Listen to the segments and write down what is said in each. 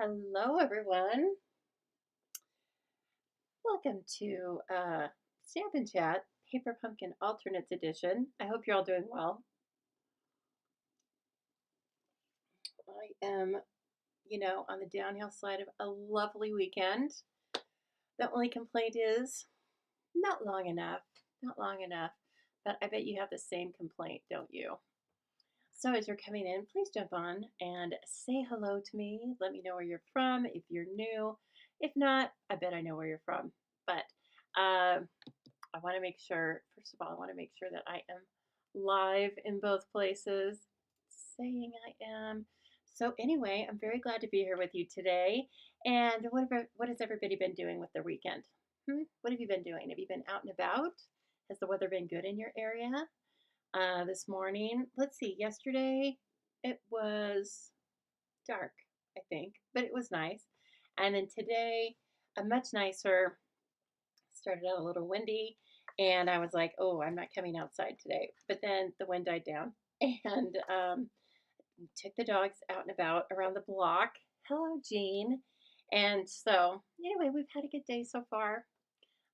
Hello, everyone. Welcome to Stamp and Chat Paper Pumpkin Alternates Edition. I hope you're all doing well. I am, on the downhill side of a lovely weekend. The only complaint is not long enough. Not long enough. But I bet you have the same complaint, don't you? So as you're coming in, please jump on and say hello to me. Let me know where you're from if you're new. If not, I bet I know where you're from. But I want to make sure, first of all, I want to make sure that I am live in both places, saying I am. So anyway, I'm very glad to be here with you today. And what has everybody been doing with their weekend? What have you been doing? Have you been out and about? Has the weather been good in your area? This morning, let's see, yesterday it was dark, I think, but it was nice. And then today, a much nicer, started out a little windy, and I was like, oh, I'm not coming outside today. But then the wind died down, and took the dogs out and about around the block. Hello, Jean. And so, anyway, we've had a good day so far.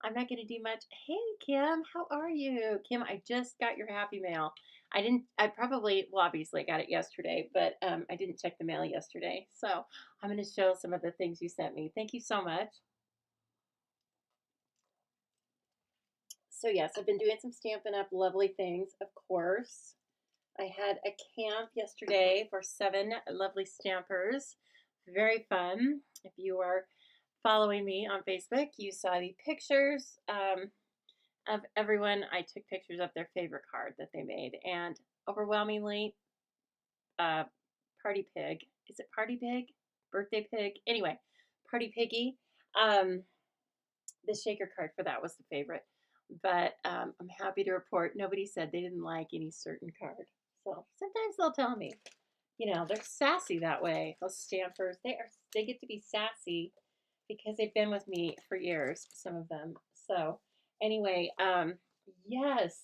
I'm not going to do much. Hey, Kim, how are you? Kim, I just got your happy mail. Obviously I got it yesterday, but I didn't check the mail yesterday. So I'm going to show some of the things you sent me. Thank you so much. So yes, I've been doing some Stampin' Up! Lovely things, of course. I had a camp yesterday for 7 lovely stampers. Very fun. If you are following me on Facebook, you saw the pictures of everyone. I took pictures of their favorite card that they made, and overwhelmingly, Party Pig. Is it Party Pig? Birthday Pig? Anyway, Party Piggy. Um, the shaker card for that was the favorite. But I'm happy to report nobody said they didn't like any certain card. So sometimes they'll tell me, they're sassy that way. Those stampers, they get to be sassy because they've been with me for years, some of them. So anyway, yes.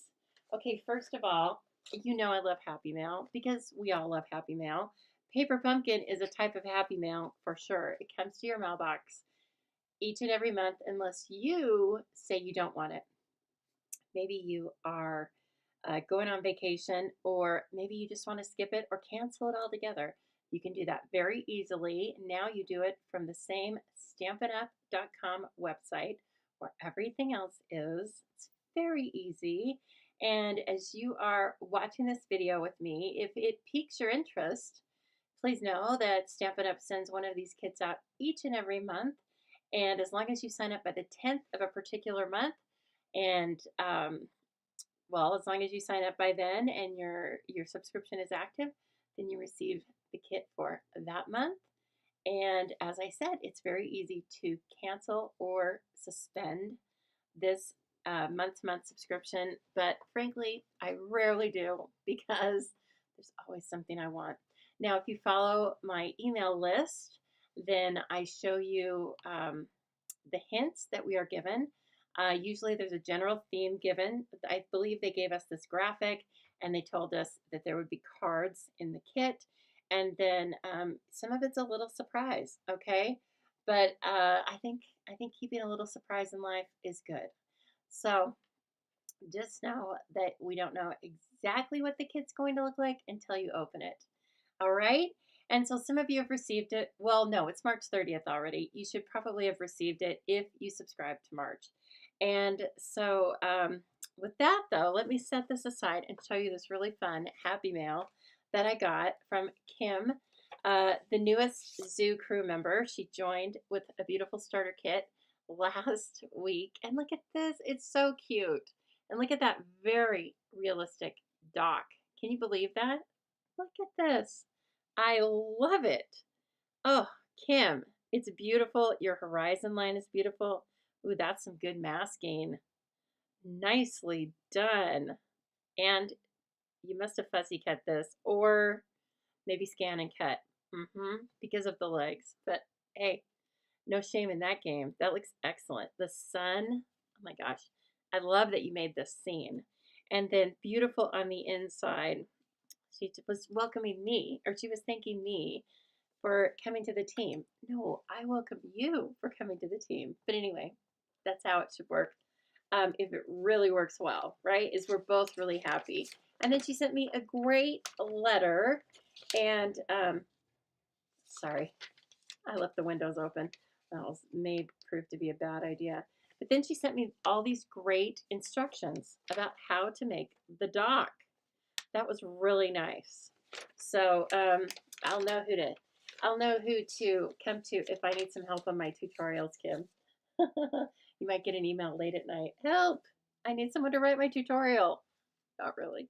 Okay, first of all, I love Happy Mail because we all love Happy Mail. Paper Pumpkin is a type of Happy Mail for sure. It comes to your mailbox each and every month unless you say you don't want it. Maybe you are going on vacation, or maybe you just want to skip it or cancel it altogether. You can do that very easily. Now you do it from the same stampinup.com website where everything else is. It's very easy. And as you are watching this video with me, if it piques your interest, please know that Stampin' Up! Sends one of these kits out each and every month. And as long as you sign up by the 10th of a particular month, and as long as you sign up by then and your subscription is active, then you receive the kit for that month. And as I said, it's very easy to cancel or suspend this month-to-month subscription. But frankly, I rarely do because there's always something I want. Now, if you follow my email list, then I show you the hints that we are given. Usually there's a general theme given. I believe they gave us this graphic and they told us that there would be cards in the kit. And then some of it's a little surprise, okay? But I think keeping a little surprise in life is good. So just know that we don't know exactly what the kit's going to look like until you open it. All right? And so some of you have received it. Well, no, it's March 30th already. You should probably have received it if you subscribe to March. And so with that, though, let me set this aside and show you this really fun Happy Mail that I got from Kim, the newest zoo crew member. She joined with a beautiful starter kit last week. And look at this. It's so cute. And look at that very realistic dock. Can you believe that? Look at this. I love it. Oh, Kim, it's beautiful. Your horizon line is beautiful. Ooh, that's some good masking. Nicely done. And you must have fussy cut this or maybe scan and cut because of the legs. But hey, no shame in that game. That looks excellent. The sun, oh my gosh. I love that you made this scene. And then beautiful on the inside. She was welcoming me, or she was thanking me for coming to the team. No, I welcome you for coming to the team. But anyway, that's how it should work. If it really works well, right? Is we're both really happy. And then she sent me a great letter. And sorry, I left the windows open. That may prove to be a bad idea. But then she sent me all these great instructions about how to make the dock. That was really nice. So I'll know who to come to if I need some help on my tutorials, Kim. You might get an email late at night. Help! I need someone to write my tutorial. Not really.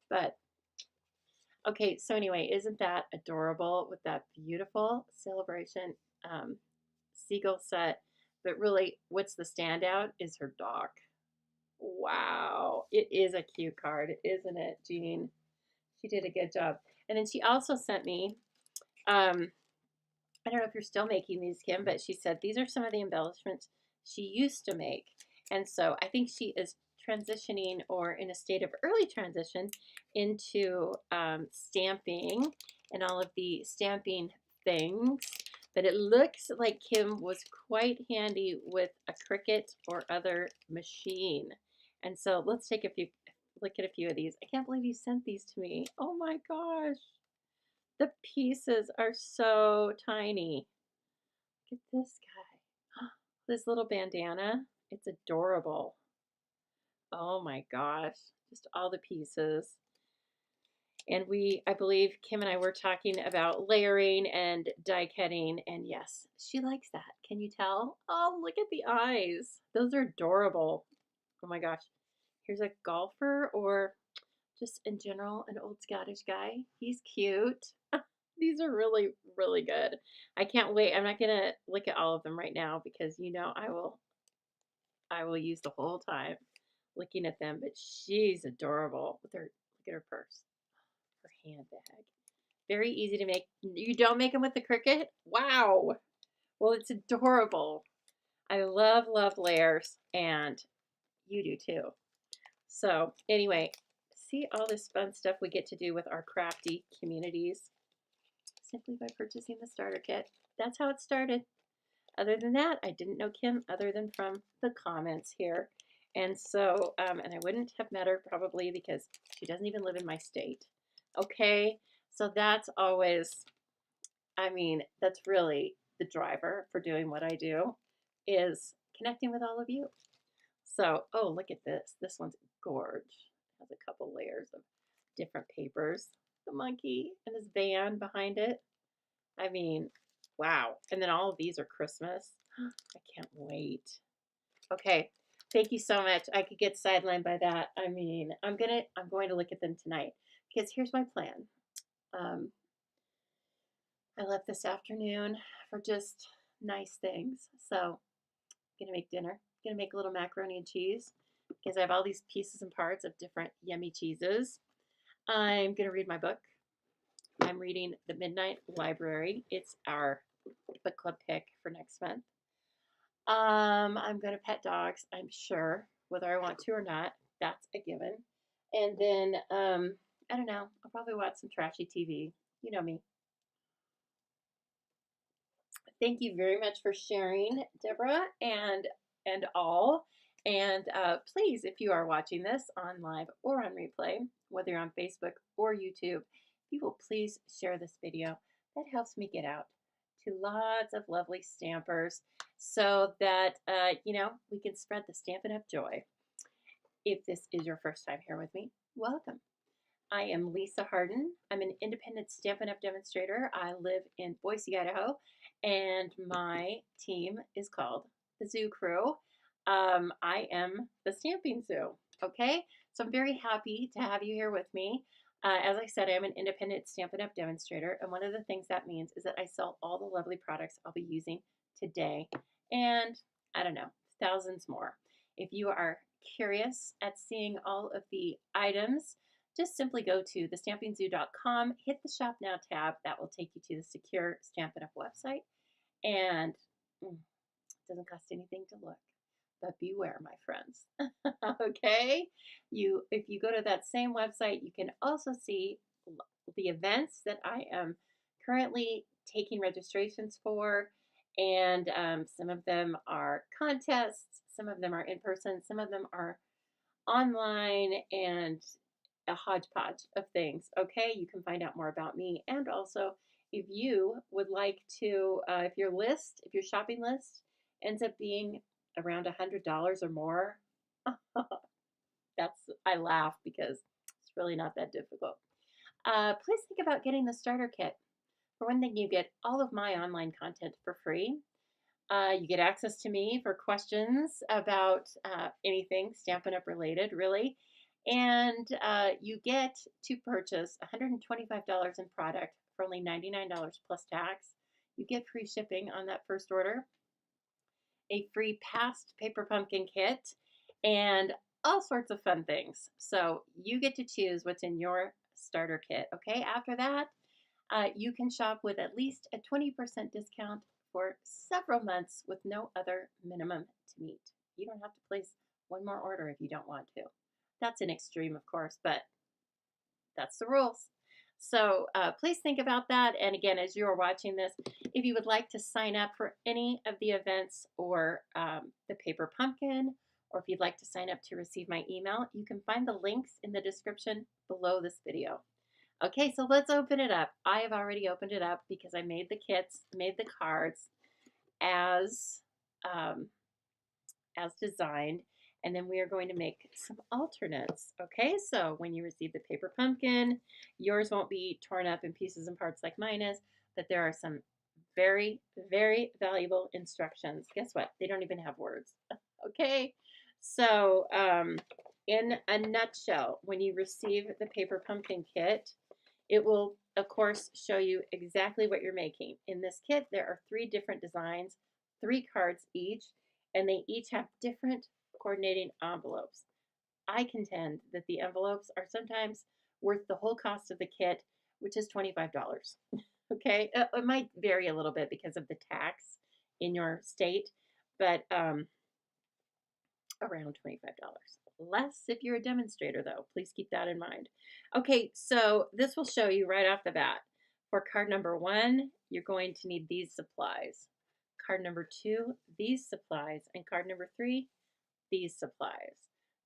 But okay, so anyway, isn't that adorable with that beautiful celebration seagull set? But really, what's the standout is her dock. Wow, it is a cute card, isn't it, Jean? She did a good job. And then she also sent me, I don't know if you're still making these, Kim, but she said these are some of the embellishments she used to make. And so I think she is transitioning or in a state of early transition into stamping and all of the stamping things. But it looks like Kim was quite handy with a Cricut or other machine. And so let's take look at a few of these. I can't believe you sent these to me. Oh my gosh. The pieces are so tiny. Look at this guy. This little bandana. It's adorable. Oh my gosh. Just all the pieces. And I believe Kim and I were talking about layering and die cutting. And yes, she likes that. Can you tell? Oh, look at the eyes. Those are adorable. Oh my gosh. Here's a golfer or just in general, an old Scottish guy. He's cute. These are really, really good. I can't wait. I'm not going to look at all of them right now because you know I will use the whole time looking at them, but she's adorable with her, look at her purse, her handbag. Very easy to make. You don't make them with the Cricut? Wow. Well, it's adorable. I love, love layers, and you do too. So anyway, see all this fun stuff we get to do with our crafty communities simply by purchasing the starter kit. That's how it started. Other than that, I didn't know Kim other than from the comments here. And so, and I wouldn't have met her probably because she doesn't even live in my state. Okay, so that's always, I mean, that's really the driver for doing what I do is connecting with all of you. So, oh, look at this. This one's gorge. It has a couple layers of different papers. The monkey and his van behind it. I mean, wow. And then all of these are Christmas. I can't wait. Okay. Thank you so much. I could get sidelined by that. I mean, I'm going to look at them tonight because here's my plan. I left this afternoon for just nice things. So I'm gonna make dinner. I'm gonna make a little macaroni and cheese because I have all these pieces and parts of different yummy cheeses. I'm gonna read my book. I'm reading The Midnight Library. It's our book club pick for next month. I'm gonna pet dogs, I'm sure, whether I want to or not. That's a given. And then I don't know. I'll probably watch some trashy TV. You know me. Thank you very much for sharing, Deborah, and all. And please, if you are watching this on live or on replay, whether you're on Facebook or YouTube, if you will please share this video. That helps me get out to lots of lovely stampers so that, you know, we can spread the Stampin' Up! Joy. If this is your first time here with me, welcome. I am Lisa Harden. I'm an independent Stampin' Up! Demonstrator. I live in Boise, Idaho, and my team is called the Zoo Crew. I am the Stamping Zoo, okay? So I'm very happy to have you here with me. As I said, I am an independent Stampin' Up! Demonstrator, and one of the things that means is that I sell all the lovely products I'll be using today, and I don't know, thousands more. If you are curious at seeing all of the items, just simply go to thestampingzoo.com, hit the Shop Now tab. That will take you to the secure Stampin' Up! Website, and it doesn't cost anything to look. But beware, my friends. Okay? If you go to that same website, you can also see the events that I am currently taking registrations for, and some of them are contests, some of them are in person, some of them are online, and a hodgepodge of things. Okay, you can find out more about me, and also if you would like to, if your shopping list ends up being around $100 or more, I laugh because it's really not that difficult. Please think about getting the starter kit. For one thing, you get all of my online content for free. You get access to me for questions about anything Stampin' Up! Related, really. And you get to purchase $125 in product for only $99 plus tax. You get free shipping on that first order, a free past paper pumpkin kit, and all sorts of fun things. So you get to choose what's in your starter kit. Okay, after that, you can shop with at least a 20% discount for several months with no other minimum to meet. You don't have to place one more order if you don't want to. That's an extreme, of course, but that's the rules. So please think about that. And again, as you are watching this, if you would like to sign up for any of the events or the paper pumpkin, or if you'd like to sign up to receive my email, you can find the links in the description below this video. Okay, so let's open it up. I have already opened it up because I made the kits, made the cards as designed, and then we are going to make some alternates. Okay, so when you receive the paper pumpkin, yours won't be torn up in pieces and parts like mine is, but there are some very, very valuable instructions. Guess what? They don't even have words. Okay, so in a nutshell, when you receive the paper pumpkin kit, it will, of course, show you exactly what you're making. In this kit, there are 3 different designs, 3 cards each, and they each have different coordinating envelopes. I contend that the envelopes are sometimes worth the whole cost of the kit, which is $25. Okay, it might vary a little bit because of the tax in your state, but around $25. Less if you're a demonstrator, though. Please keep that in mind. Okay, so this will show you right off the bat. For card number 1, you're going to need these supplies. Card number 2, these supplies. And card number 3, these supplies.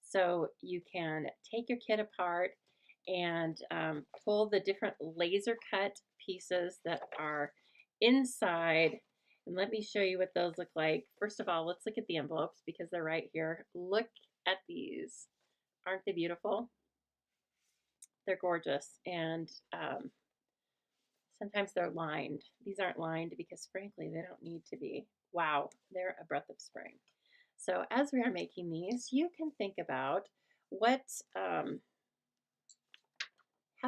So you can take your kit apart and pull the different laser cut pieces that are inside. And let me show you what those look like. First of all, let's look at the envelopes because they're right here. Look at these. Aren't they beautiful? They're gorgeous. And sometimes they're lined. These aren't lined because frankly, they don't need to be. Wow, they're a breath of spring. So as we are making these, you can think about what, how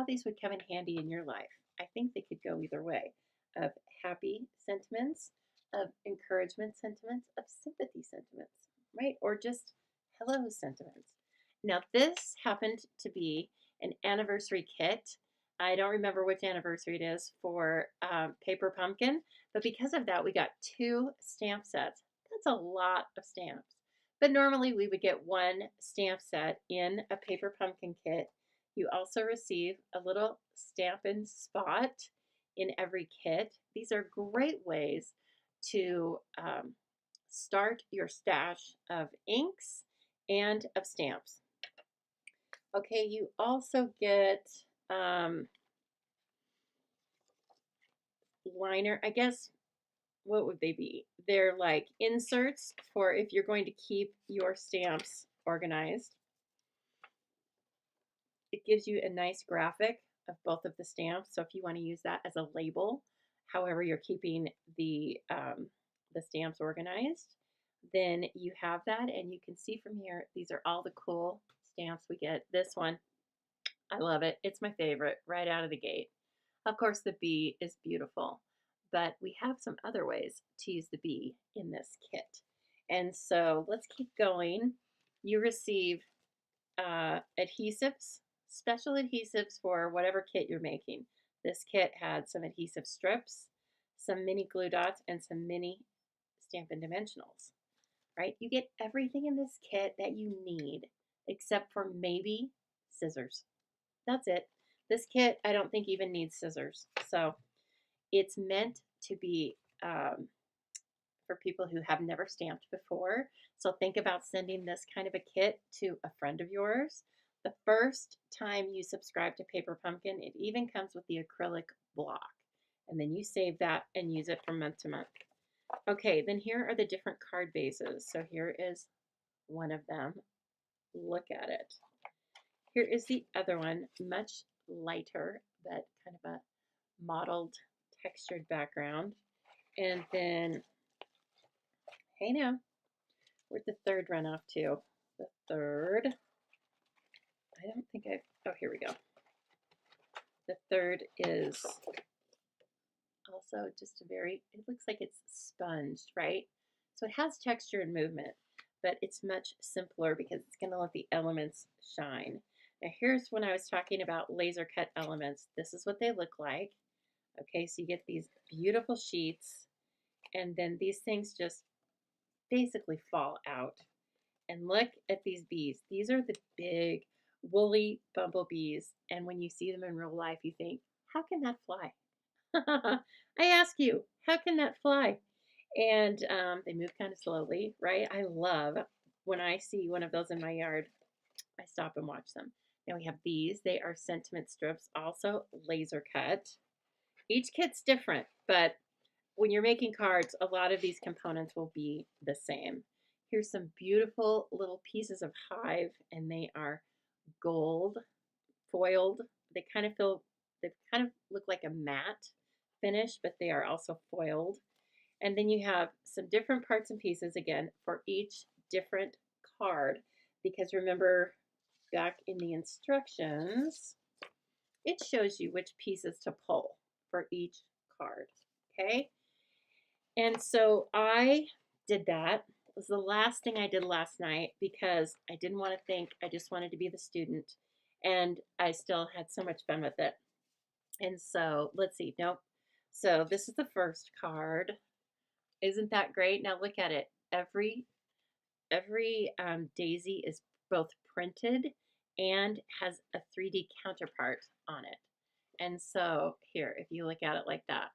these would come in handy in your life. I think they could go either way, of happy sentiments, of encouragement sentiments, of sympathy sentiments, right? Or just hello sentiments. Now this happened to be an anniversary kit. I don't remember which anniversary it is for Paper Pumpkin, but because of that, we got 2 stamp sets. That's a lot of stamps. But normally we would get 1 stamp set in a Paper Pumpkin kit. You also receive a little Stampin' Spot in every kit. These are great ways to start your stash of inks and of stamps. Okay, you also get liner, I guess, what would they be? They're like inserts for if you're going to keep your stamps organized. It gives you a nice graphic of both of the stamps. So if you want to use that as a label, however you're keeping the stamps organized, then you have that. And you can see from here, these are all the cool stamps we get. This one, I love it. It's my favorite right out of the gate. Of course, the bee is beautiful, but we have some other ways to use the bee in this kit. And so let's keep going. You receive adhesives, special adhesives for whatever kit you're making. This kit had some adhesive strips, some mini glue dots, and some mini Stampin' Dimensionals, right? You get everything in this kit that you need except for maybe scissors. That's it. This kit, I don't think even needs scissors. So It's meant to be for people who have never stamped before. So think about sending this kind of a kit to a friend of yours. The first time you subscribe to Paper Pumpkin, it even comes with the acrylic block. And then you save that and use it from month to month. Okay, then here are the different card bases. So here is one of them. Look at it. Here is the other one, much lighter, but kind of a mottled, textured background. And then, hey now, where'd the third run off to? The third, I don't think oh, here we go. The third is also just a very, it looks like it's sponged, right? So it has texture and movement, but it's much simpler because it's going to let the elements shine. Now here's when I was talking about laser cut elements. This is what they look like. Okay, so you get these beautiful sheets, and then these things just basically fall out. And look at these bees. These are the big woolly bumblebees, and when you see them in real life, you think, how can that fly? I ask you, how can that fly? And they move kind of slowly, right? I love when I see one of those in my yard, I stop and watch them. Now we have these. They are sentiment strips, also laser cut. Each kit's different, but when you're making cards, a lot of these components will be the same. Here's some beautiful little pieces of hive, and they are gold foiled. They kind of look like a matte finish, but they are also foiled. And then you have some different parts and pieces again for each different card, because remember back in the instructions, it shows you which pieces to pull for each card, okay? And so I did that. It was the last thing I did last night because I didn't want to think. I just wanted to be the student, and I still had so much fun with it. And so let's see. Nope. So this is the first card. Isn't that great? Now look at it. Every daisy is both printed and has a 3D counterpart on it. And so here, if you look at it like that,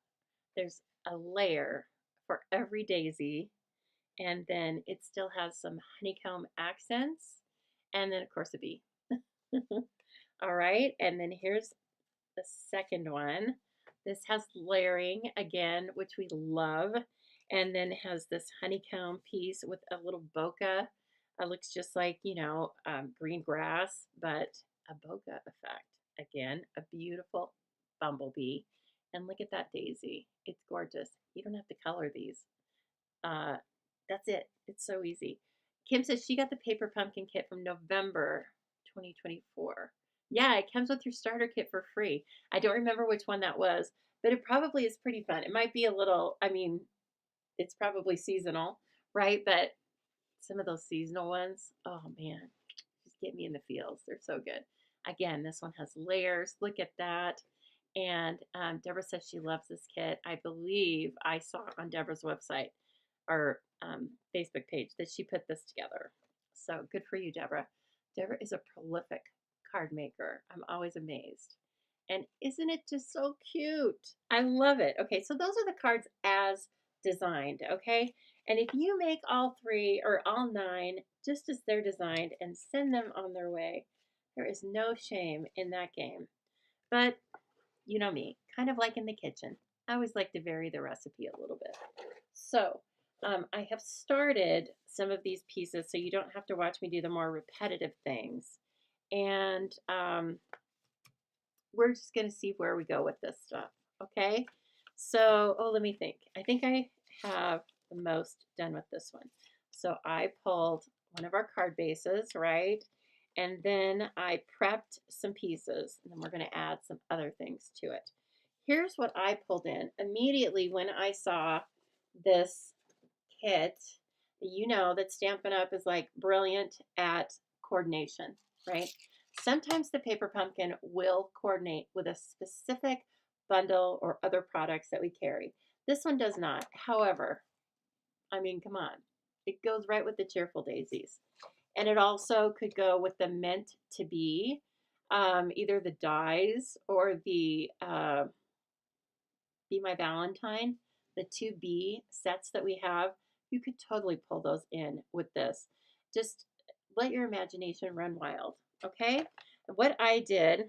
there's a layer for every daisy, and then it still has some honeycomb accents, and then of course a bee. All right, and then here's the second one. This has layering again, which we love, and then has this honeycomb piece with a little bokeh. It looks just like, green grass, but a bokeh effect. Again, a beautiful bumblebee. And look at that daisy. It's gorgeous. You don't have to color these. That's it. It's so easy. Kim says she got the Paper Pumpkin Kit from November 2024. Yeah, it comes with your starter kit for free. I don't remember which one that was, but it probably is pretty fun. It might be a little, it's probably seasonal, right? But some of those seasonal ones, oh man, just get me in the feels. They're so good. Again, this one has layers. Look at that. And Deborah says she loves this kit. I believe I saw on Deborah's website or Facebook page that she put this together. So good for you, Deborah. Deborah is a prolific card maker. I'm always amazed. And isn't it just so cute? I love it. Okay, so those are the cards as designed, okay? And if you make all 3 or all 9 just as they're designed and send them on their way, there is no shame in that game. But you know me, kind of like in the kitchen. I always like to vary the recipe a little bit. So I have started some of these pieces so you don't have to watch me do the more repetitive things. And we're just going to see where we go with this stuff. Okay. So, let me think. I think I have the most done with this one. So I pulled one of our card bases, right? And then I prepped some pieces, and then we're going to add some other things to it. Here's what I pulled in immediately when I saw this kit. You know that Stampin' Up! Is like brilliant at coordination, right? Sometimes the Paper Pumpkin will coordinate with a specific bundle or other products that we carry. This one does not. However, come on. It goes right with the Cheerful Daisies. And it also could go with the Meant to Be, either the dies or the Be My Valentine, the 2B sets that we have, you could totally pull those in with this. Just let your imagination run wild, okay? What I did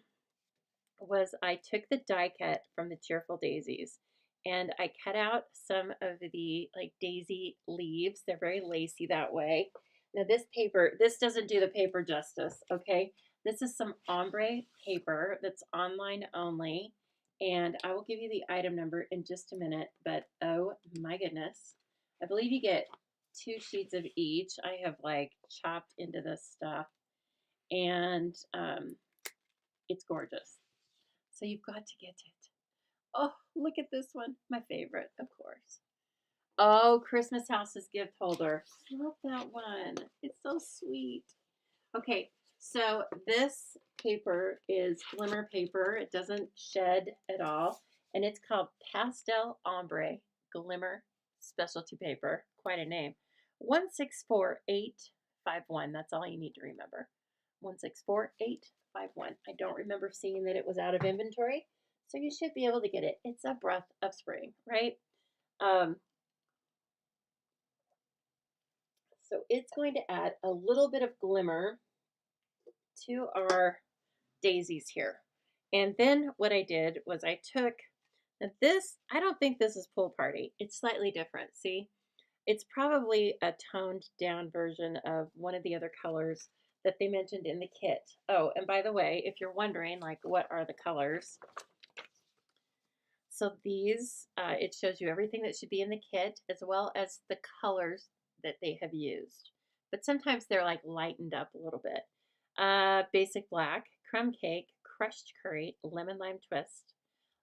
was I took the die cut from the Cheerful Daisies and I cut out some of the like daisy leaves. They're very lacy that way. Now this paper, this doesn't do the paper justice, okay? This is some ombre paper that's online only, and I will give you the item number in just a minute, but oh my goodness. I believe you get 2 sheets of each. I have like chopped into this stuff, and it's gorgeous. So you've got to get it. Oh, look at this one. My favorite, of course. Oh, Christmas House's gift holder. Love that one. It's so sweet. Okay, so this paper is glimmer paper. It doesn't shed at all. And it's called Pastel Ombre Glimmer Specialty Paper. Quite a name. 164851. That's all you need to remember. 164851. I don't remember seeing that it was out of inventory, so you should be able to get it. It's a breath of spring, right? So it's going to add a little bit of glimmer to our daisies here. And then what I did was I took this, I don't think this is Pool Party. It's slightly different, see? It's probably a toned down version of one of the other colors that they mentioned in the kit. Oh, and by the way, if you're wondering, like, what are the colors? So these, it shows you everything that should be in the kit, as well as the colors that they have used. But sometimes they're like lightened up a little bit. Basic black, crumb cake, crushed curry, lemon lime twist,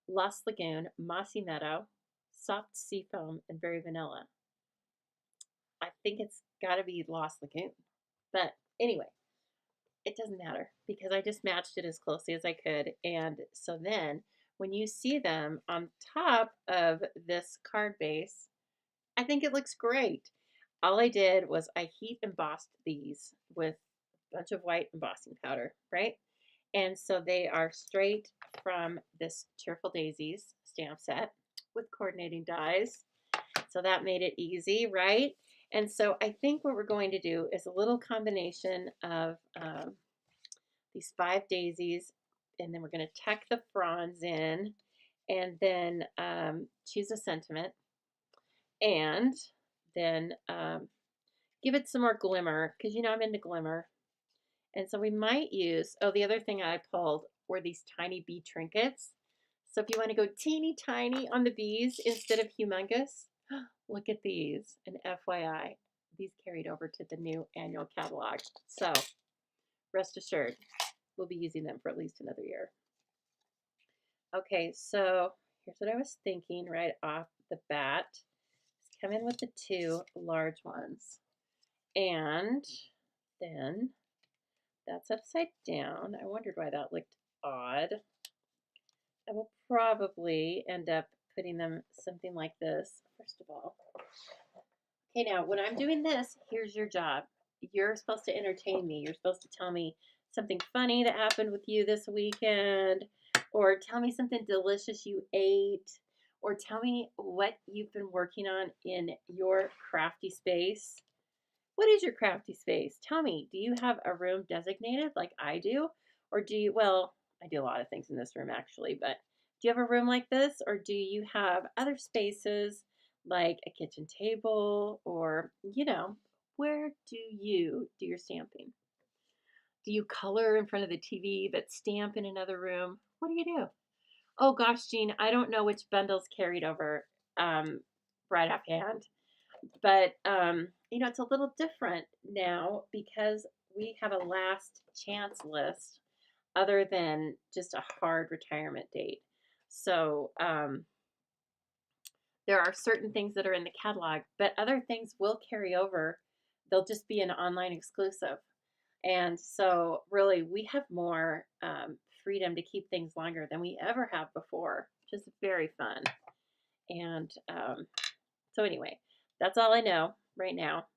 Lost Lagoon, mossy meadow, soft sea foam, and berry vanilla. I think it's got to be Lost Lagoon. But anyway, it doesn't matter because I just matched it as closely as I could. And so then when you see them on top of this card base, I think it looks great. All I did was I heat embossed these with a bunch of white embossing powder, right? And so they are straight from this Cheerful Daisies stamp set with coordinating dies. So that made it easy, right? And so I think what we're going to do is a little combination of these 5 daisies, and then we're going to tuck the fronds in, and then choose a sentiment, and then give it some more glimmer, because you know I'm into glimmer. And so we might use, oh, the other thing I pulled were these tiny bee trinkets. So if you want to go teeny tiny on the bees instead of humongous, look at these. And FYI, these carried over to the new annual catalog. So rest assured, we'll be using them for at least another year. Okay, so here's what I was thinking right off the bat. Let's come in with the 2 large ones. And then that's upside down. I wondered why that looked odd. I will probably end up putting them something like this, first of all. Okay, now when I'm doing this, here's your job. You're supposed to entertain me. You're supposed to tell me something funny that happened with you this weekend, or tell me something delicious you ate, or tell me what you've been working on in your crafty space. What is your crafty space? Tell me, do you have a room designated like I do? Or do you, well, I do a lot of things in this room actually, but do you have a room like this? Or do you have other spaces like a kitchen table, or, you know, where do you do your stamping? Do you color in front of the TV but stamp in another room? What do you do? Oh gosh, Jean, I don't know which bundles carried over right offhand. But, you know, it's a little different now because we have a last chance list other than just a hard retirement date. So there are certain things that are in the catalog, but other things will carry over. They'll just be an online exclusive. And so really we have more freedom to keep things longer than we ever have before, which is very fun. And so anyway, that's all I know right now.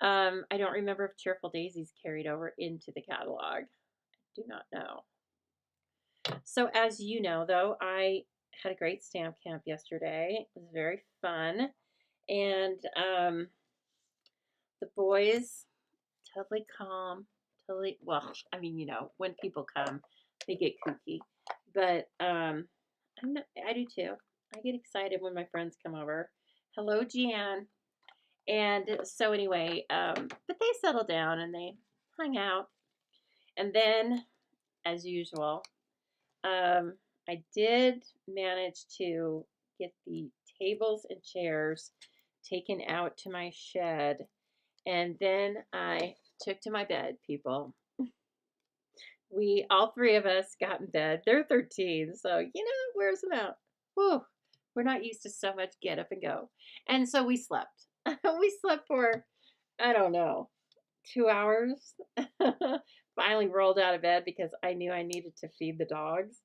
I don't remember if Cheerful Daisies carried over into the catalog. I do not know. So as you know, though, I had a great stamp camp yesterday. It was very fun. And the boys, totally calm, totally, well, I mean, you know, when people come, they get kooky. But I do too. I get excited when my friends come over. Hello, Jan. And so anyway, but they settled down and they hung out. And then, as usual, I did manage to get the tables and chairs taken out to my shed. And then I took to my bed, people. We, all three of us, got in bed. They're 13, so, you know, it wears them out. Whew, we're not used to so much get up and go. And so we slept. We slept for, I don't know, 2 hours. Finally rolled out of bed because I knew I needed to feed the dogs.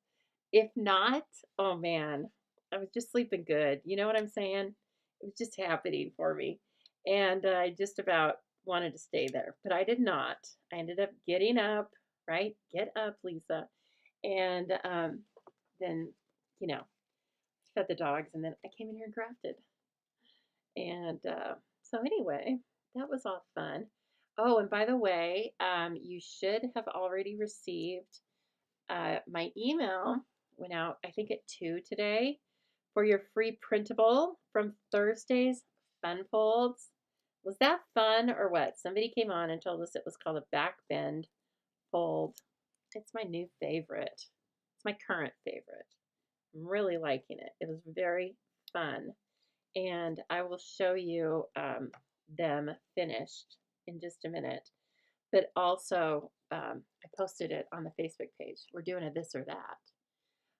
If not, oh man, I was just sleeping good. You know what I'm saying? It was just happening for me. And I just about wanted to stay there, but I did not. I ended up getting up, right? Get up, Lisa. And then, you know, fed the dogs, and then I came in here and crafted. And so, anyway, that was all fun. Oh, and by the way, you should have already received my email went out, I think, at 2 today for your free printable from Thursday's Fun Folds. Was that fun or what? Somebody came on and told us it was called a back bend fold. It's my new favorite. It's my current favorite. I'm really liking it. It was very fun. And I will show you them finished in just a minute. But also, I posted it on the Facebook page. We're doing a this or that.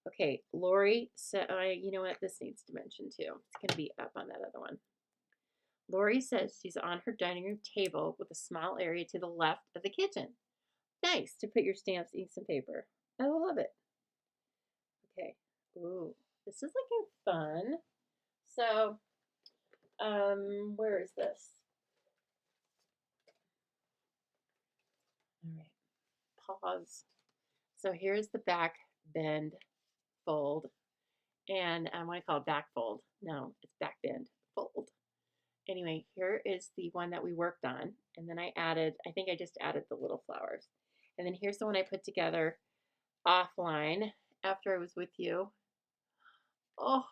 Okay, Lori said, you know what? This needs to mention too. It's going to be up on that other one. Lori says she's on her dining room table with a small area to the left of the kitchen. Nice to put your stamps, inks, and paper. I love it. Okay. Ooh, this is looking fun. So, where is this? All right, pause. So here's the back bend fold, and I want to call it back fold. No, it's back bend fold. Anyway, here is the one that we worked on, and then I think I just added the little flowers. And then here's the one I put together offline after I was with you. Oh,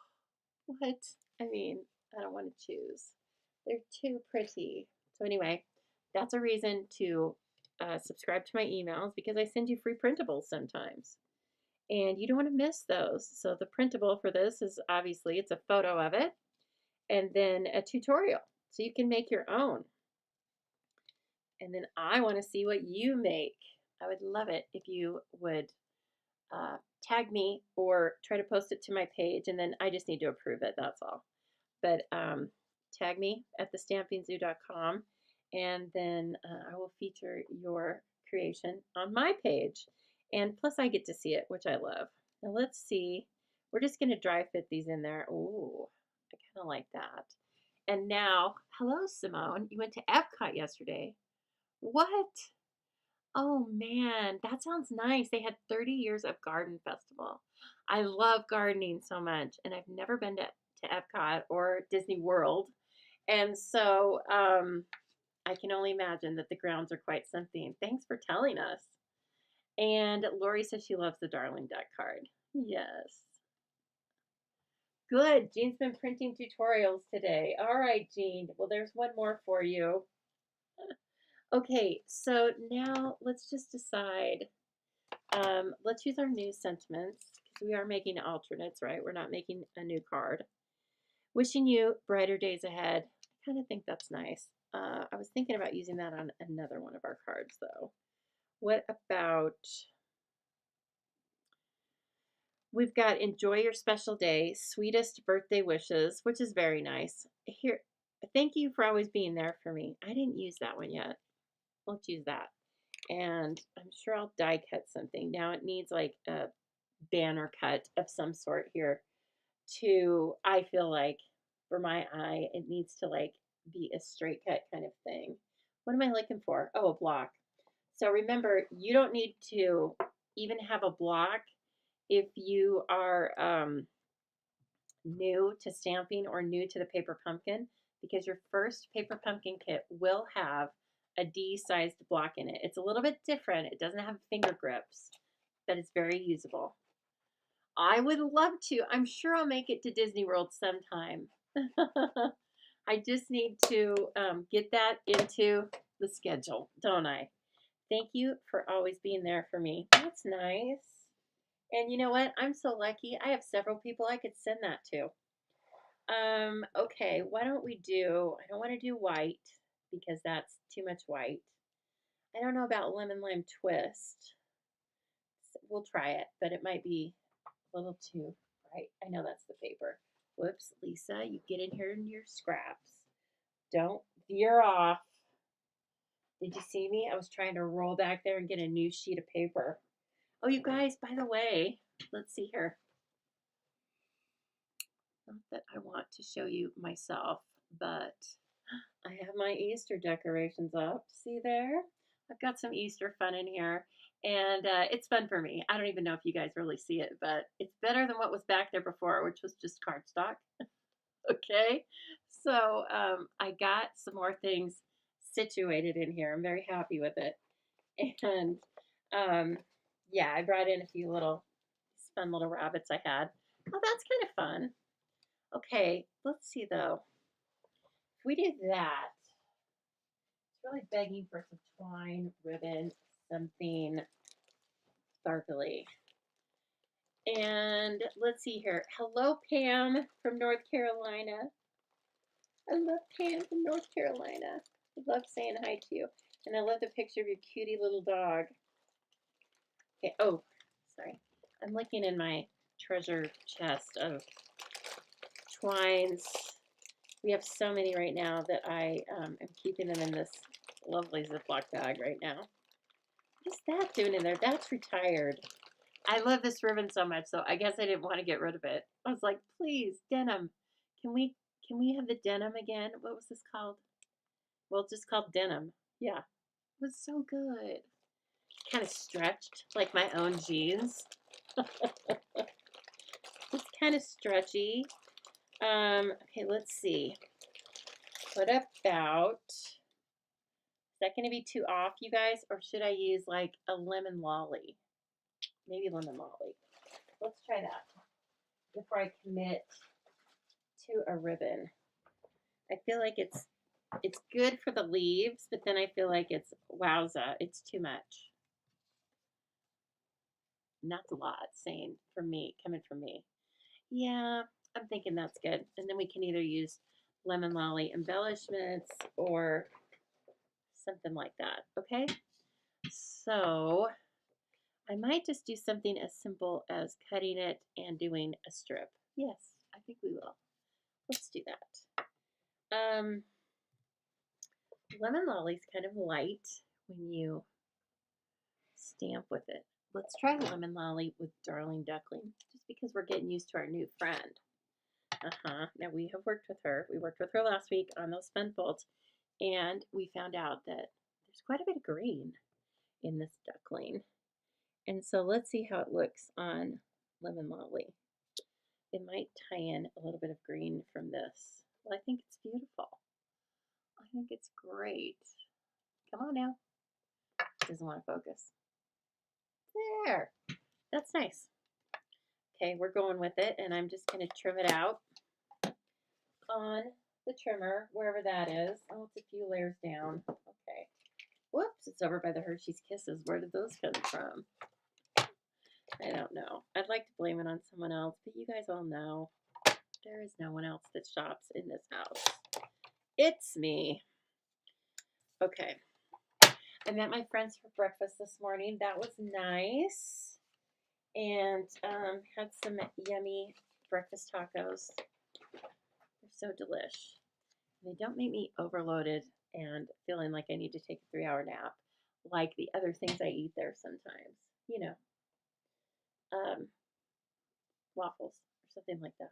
what? I mean, I don't want to choose. They're too pretty. So anyway, that's a reason to subscribe to my emails because I send you free printables sometimes. And you don't want to miss those. So the printable for this is obviously it's a photo of it and then a tutorial. So you can make your own. And then I want to see what you make. I would love it if you would tag me or try to post it to my page, and then I just need to approve it, that's all. But tag me at thestampingzoo.com, and then I will feature your creation on my page. And plus I get to see it, which I love. Now let's see. We're just going to dry fit these in there. Ooh, I kind of like that. And now, hello, Simone. You went to Epcot yesterday. What? Oh man, that sounds nice. They had 30 years of garden festival. I love gardening so much, and I've never been to Epcot or Disney World. And so I can only imagine that the grounds are quite something. Thanks for telling us. And Lori says she loves the Darling Duck card. Yes. Good. Jean's been printing tutorials today. All right, Jean. Well, there's one more for you. Okay, so now let's just decide. Let's use our new sentiments because we are making alternates, right? We're not making a new card. Wishing you brighter days ahead. I kind of think that's nice. I was thinking about using that on another one of our cards, though. What about... We've got enjoy your special day, sweetest birthday wishes, which is very nice. Here, thank you for always being there for me. I didn't use that one yet. Let's use that. And I'm sure I'll die cut something. Now it needs like a banner cut of some sort here to, I feel like, for my eye, it needs to like be a straight cut kind of thing. What am I looking for? Oh, a block. So remember, you don't need to even have a block if you are new to stamping or new to the paper pumpkin, because your first paper pumpkin kit will have a D-sized block in it. It's a little bit different. It doesn't have finger grips, but it's very usable. I would love to. I'm sure I'll make it to Disney World sometime. I just need to get that into the schedule, don't I? Thank you for always being there for me. That's nice. And you know what? I'm so lucky. I have several people I could send that to. Okay, why don't we do, I don't want to do white because that's too much white. I don't know about lemon lime twist. We'll try it, but it might be a little too bright. I know that's the paper. Whoops, Lisa, you get in here in your scraps. Don't veer off. Did you see me? I was trying to roll back there and get a new sheet of paper. Oh, you guys, by the way, let's see here. Not that I want to show you myself, but I have my Easter decorations up. See there? I've got some Easter fun in here, and it's fun for me. I don't even know if you guys really see it, but it's better than what was back there before, which was just cardstock. Okay, so I got some more things situated in here. I'm very happy with it, and yeah, I brought in a few little fun little rabbits I had. Oh, that's kind of fun. Okay, let's see though. If we do that, it's really begging for some twine, ribbon, something sparkly. And let's see here. Hello, Pam from North Carolina. I love Pam from North Carolina. I love saying hi to you. And I love the picture of your cutie little dog. Okay, oh, sorry. I'm looking in my treasure chest of twines. We have so many right now that I am keeping them in this lovely Ziploc bag right now. What is that doing in there? That's retired. I love this ribbon so much, so I guess I didn't want to get rid of it. I was like, please, denim. Can we have the denim again? What was this called? Well, it's just called denim. Yeah. It was so good. Kind of stretched like my own jeans. It's kind of stretchy. Okay, let's see. What about, is that going to be too off, you guys? Or should I use like a lemon lolly? Maybe lemon lolly. Let's try that before I commit to a ribbon. I feel like it's good for the leaves, but then I feel like it's, wowza, it's too much. And that's a lot saying from me, coming from me. Yeah, I'm thinking that's good. And then we can either use lemon lolly embellishments or something like that, okay? So I might just do something as simple as cutting it and doing a strip. Yes, I think we will. Let's do that. Lemon lolly's kind of light when you stamp with it. Let's try lemon lolly with Darling Duckling, just because we're getting used to our new friend. Now we have worked with her. We worked with her last week on those fun folds, and we found out that there's quite a bit of green in this duckling. And so let's see how it looks on lemon lolly. It might tie in a little bit of green from this. Well, I think it's beautiful. I think it's great. Come on now. Doesn't want to focus. There. That's nice. Okay, we're going with it, and I'm just going to trim it out on the trimmer, wherever that is. Oh, it's a few layers down. Okay. Whoops, it's over by the Hershey's Kisses. Where did those come from? I don't know. I'd like to blame it on someone else, but you guys all know there is no one else that shops in this house. It's me. Okay. I met my friends for breakfast this morning. That was nice. And had some yummy breakfast tacos. They're so delish. They don't make me overloaded and feeling like I need to take a 3-hour nap like the other things I eat there sometimes. You know, waffles or something like that.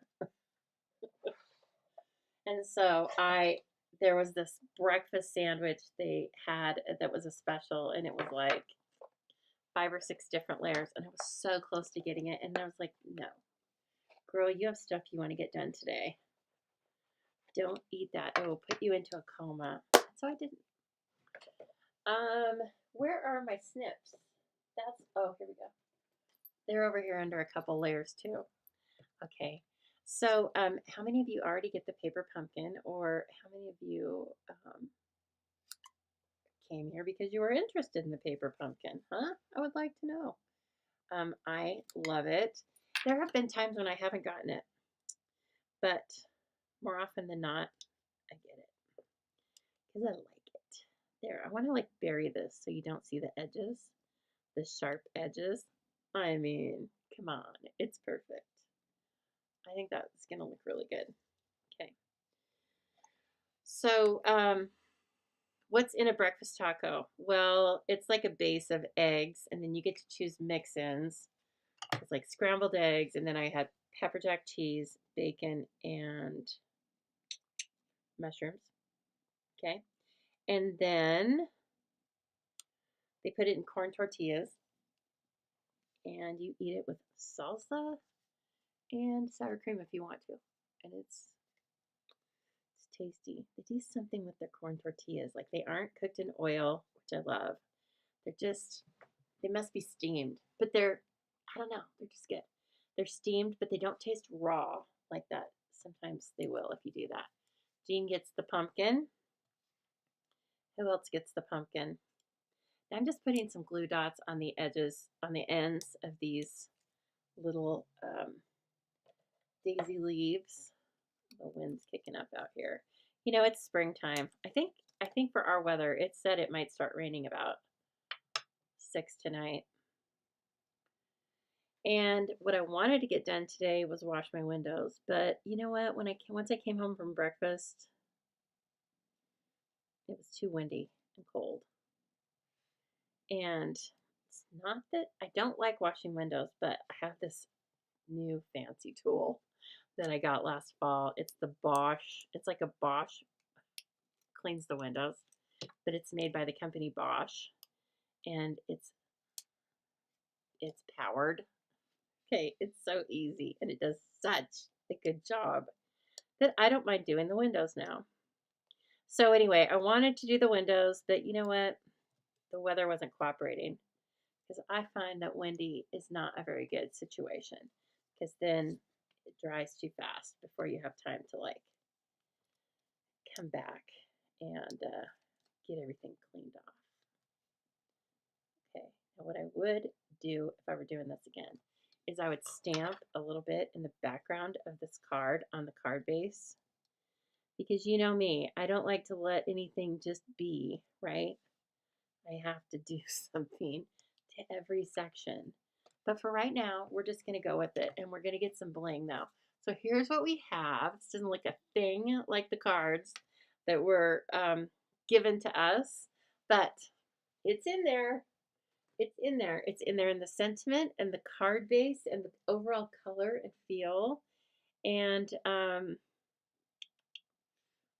And so there was this breakfast sandwich they had that was a special, and it was like 5 or 6 different layers, and I was so close to getting it, and I was like, no. Girl, you have stuff you want to get done today. Don't eat that. It will put you into a coma. So I didn't. Where are my snips? Oh, here we go. They're over here under a couple layers too. Okay. So, how many of you already get the paper pumpkin, or how many of you came here because you were interested in the paper pumpkin? Huh? I would like to know. I love it. There have been times when I haven't gotten it, but more often than not, I get it because I like it. There, I want to like bury this so you don't see the edges, the sharp edges. I mean, come on, it's perfect. I think that's gonna look really good. Okay. So, what's in a breakfast taco? Well, it's like a base of eggs, and then you get to choose mix-ins. It's like scrambled eggs, and then I had pepper jack cheese, bacon, and mushrooms. Okay. And then they put it in corn tortillas, and you eat it with salsa and sour cream if you want to. And it's tasty. They do something with their corn tortillas. Like they aren't cooked in oil, which I love. They must be steamed. But I don't know, they're just good. They're steamed, but they don't taste raw like that. Sometimes they will if you do that. Jean gets the pumpkin. Who else gets the pumpkin? I'm just putting some glue dots on the edges, on the ends of these little daisy leaves. The wind's kicking up out here. You know, it's springtime. I think for our weather, it said it might start raining about 6 tonight. And what I wanted to get done today was wash my windows. But you know what? Once I came home from breakfast, it was too windy and cold. And it's not that I don't like washing windows, but I have this new fancy tool that I got last fall. It's the Bosch. It's like a Bosch cleans the windows, but it's made by the company Bosch, and it's powered. Okay, it's so easy, and it does such a good job that I don't mind doing the windows now. So anyway, I wanted to do the windows, but you know what? The weather wasn't cooperating because I find that windy is not a very good situation because then it dries too fast before you have time to like come back and get everything cleaned off. Okay, now what I would do if I were doing this again is I would stamp a little bit in the background of this card on the card base because you know me, I don't like to let anything just be, right? I have to do something to every section. But for right now, we're just going to go with it, and we're going to get some bling now. So here's what we have. This doesn't look a thing like the cards that were given to us, but it's in there. It's in there. It's in there in the sentiment and the card base and the overall color and feel. And